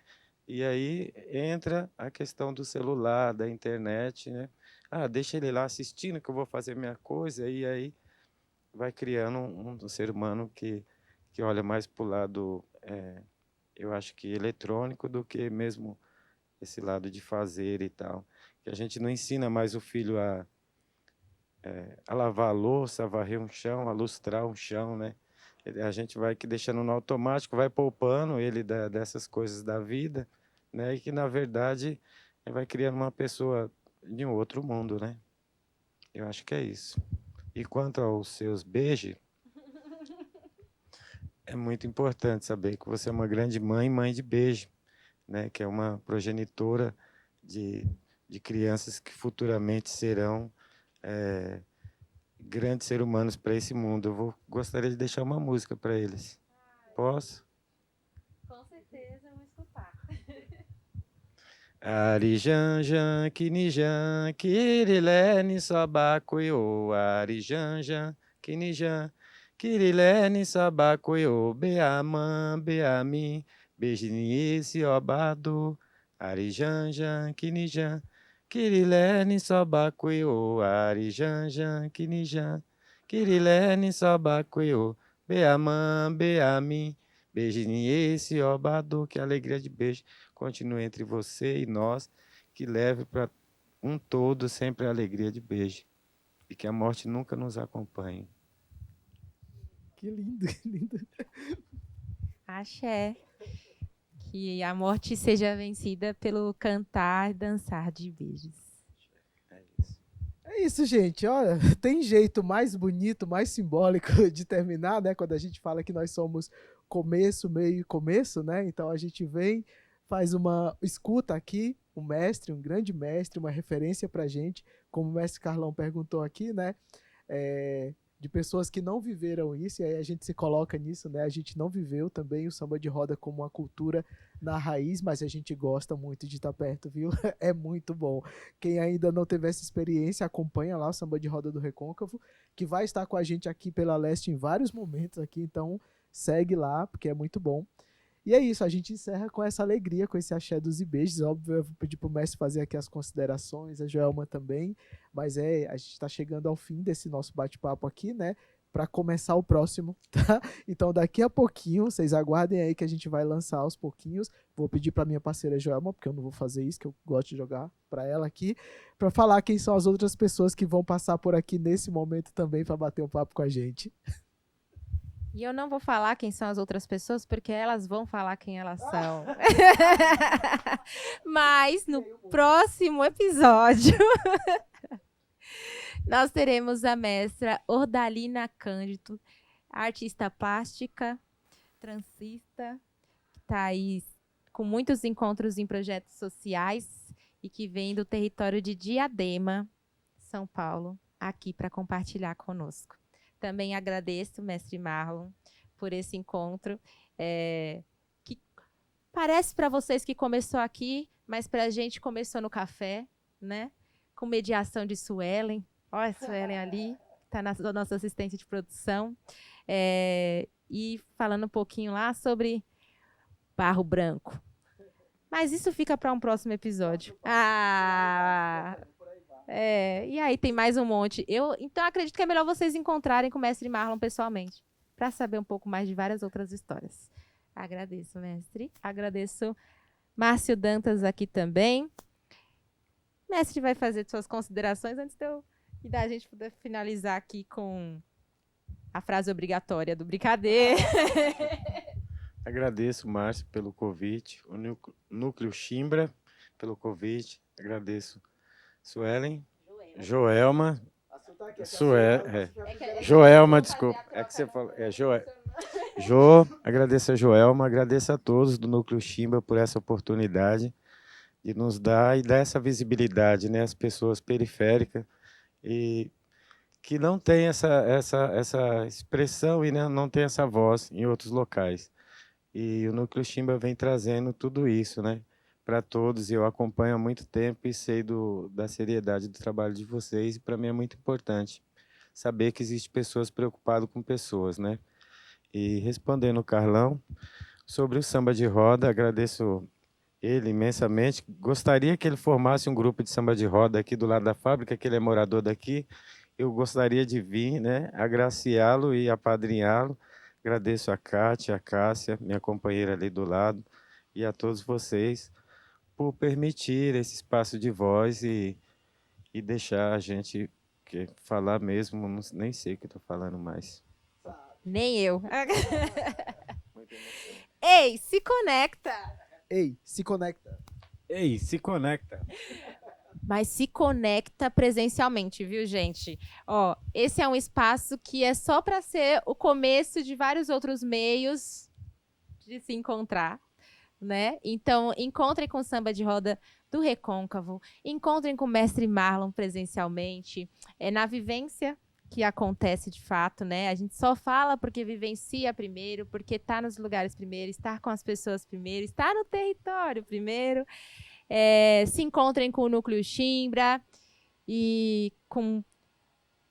e aí entra a questão do celular, da internet, né? Ah, deixa ele lá assistindo que eu vou fazer minha coisa, e aí vai criando um ser humano que olha mais para o lado, eu acho que eletrônico, do que mesmo esse lado de fazer e tal. Que a gente não ensina mais o filho a lavar a louça, a varrer um chão, a lustrar um chão, né? A gente vai deixando no automático, vai poupando ele dessas coisas da vida, né? E que, na verdade, vai criando uma pessoa de um outro mundo, né? Eu acho que é isso. E quanto aos seus beijos, é muito importante saber que você é uma grande mãe, mãe de beijo, né? Que é uma progenitora de crianças que futuramente serão grandes seres humanos para esse mundo. Gostaria de deixar uma música para eles. Posso? Com certeza, eu vou escutar. Arijanjan, Kinijan, Kirilene, Sabacoyo, Arijanjan, Kinijan, Kirilene, Sabacoyo, Beaman, Beamin, Beijiniesse, Obado, Arijanjan, Kinijan, Kirilene, Sabacoyo, Arijanjan, Kinijan, Kirilene, Sabacoyo, Beaman, Beamin, Beijiniesse, Obado, que alegria de beijo continue entre você e nós, que leve para um todo sempre a alegria de beijo. E que a morte nunca nos acompanhe. Que lindo, que lindo. Axé. Que a morte seja vencida pelo cantar e dançar de beijos. É isso. É isso, gente. Olha, tem jeito mais bonito, mais simbólico de terminar, né? Quando a gente fala que nós somos começo, meio e começo, né? Então a gente vem, faz uma escuta aqui, um mestre, um grande mestre, uma referência pra gente, como o mestre Carlão perguntou aqui, né? De pessoas que não viveram isso, e aí a gente se coloca nisso, né? A gente não viveu também o samba de roda como uma cultura na raiz, mas a gente gosta muito de estar perto, viu? É muito bom. Quem ainda não teve essa experiência, acompanha lá o Samba de Roda do Recôncavo, que vai estar com a gente aqui pela Leste em vários momentos aqui, então segue lá, porque é muito bom. E é isso, a gente encerra com essa alegria, com esse axé dos beijos. Óbvio, eu vou pedir para o mestre fazer aqui as considerações, a Joelma também, mas a gente está chegando ao fim desse nosso bate-papo aqui, né? Para começar o próximo, tá? Então daqui a pouquinho, vocês aguardem aí que a gente vai lançar aos pouquinhos. Vou pedir para minha parceira Joelma, porque eu não vou fazer isso, que eu gosto de jogar para ela aqui, para falar quem são as outras pessoas que vão passar por aqui nesse momento também para bater um papo com a gente. E eu não vou falar quem são as outras pessoas, porque elas vão falar quem elas são. Mas no próximo episódio, Nós teremos a mestra Ordalina Cândido, artista plástica, transista, que está aí com muitos encontros em projetos sociais e que vem do território de Diadema, São Paulo, aqui para compartilhar conosco. Também agradeço, mestre Marlon, por esse encontro, que parece para vocês que começou aqui, mas para a gente começou no café, né? Com mediação de Suelen. Olha a Suelen ali, está na nossa assistente de produção. E falando um pouquinho lá sobre barro branco. Mas isso fica para um próximo episódio. E aí tem mais um monte. Então, acredito que é melhor vocês encontrarem com o mestre Marlon pessoalmente, para saber um pouco mais de várias outras histórias. Agradeço, mestre. Agradeço Márcio Dantas aqui também. O mestre vai fazer suas considerações antes e da gente poder finalizar aqui com a frase obrigatória do brincadeira. Agradeço, Márcio, pelo convite, o Núcleo Chimbra pelo convite. Agradeço, Suelen, Joelma. Joelma, desculpa. É que você falou. Agradeço a Joelma, agradeço a todos do Núcleo Chimbra por essa oportunidade de nos dar e dar essa visibilidade, né, às pessoas periféricas e que não tem essa expressão e não tem essa voz em outros locais. E o Núcleo Chimbra vem trazendo tudo isso, né, para todos. Eu acompanho há muito tempo e sei da seriedade do trabalho de vocês. E para mim é muito importante saber que existem pessoas preocupadas com pessoas, né? E respondendo o Carlão sobre o samba de roda, agradeço ele imensamente. Gostaria que ele formasse um grupo de samba de roda aqui do lado da fábrica, que ele é morador daqui. Eu gostaria de vir, né, agraciá-lo e apadrinhá-lo. Agradeço a Kátia, a Cássia, minha companheira ali do lado, e a todos vocês por permitir esse espaço de voz e deixar a gente falar mesmo. Nem sei o que estou falando mais. Nem eu. Ei, se conecta! Ei, se conecta. Ei, se conecta! Mas se conecta presencialmente, viu, gente? Ó, esse é um espaço que é só para ser o começo de vários outros meios de se encontrar, né? Então, encontrem com o Samba de Roda do Recôncavo, encontrem com o mestre Marlon presencialmente, na vivência que acontece de fato, né? A gente só fala porque vivencia primeiro, porque está nos lugares primeiro, estar com as pessoas primeiro, estar no território primeiro. Se encontrem com o Núcleo Chimbra e com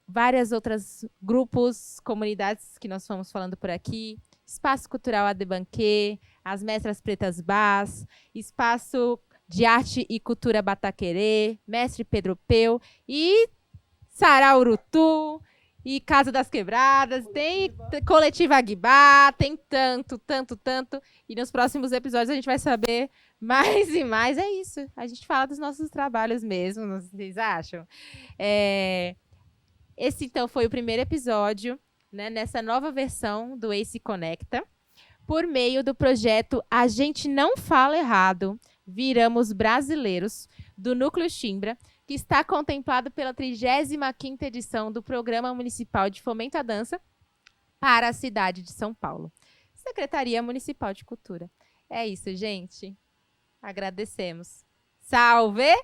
várias outras grupos, comunidades que nós fomos falando por aqui. Espaço Cultural Adebanquê, as Mestras Pretas Bás, Espaço de Arte e Cultura Bataquerê, Mestre Pedro Peu e Sarau Urutu e Casa das Quebradas, tem Coletiva Aguibá, tem tanto. E nos próximos episódios a gente vai saber mais e mais. É isso, a gente fala dos nossos trabalhos mesmo, vocês acham? Esse, então, foi o primeiro episódio, né, nessa nova versão do ACE Conecta, por meio do projeto A Gente Não Fala Errado, Viramos Brasileiros, do Núcleo Chimbra, que está contemplado pela 35ª edição do Programa Municipal de Fomento à Dança para a cidade de São Paulo. Secretaria Municipal de Cultura. É isso, gente. Agradecemos. Salve!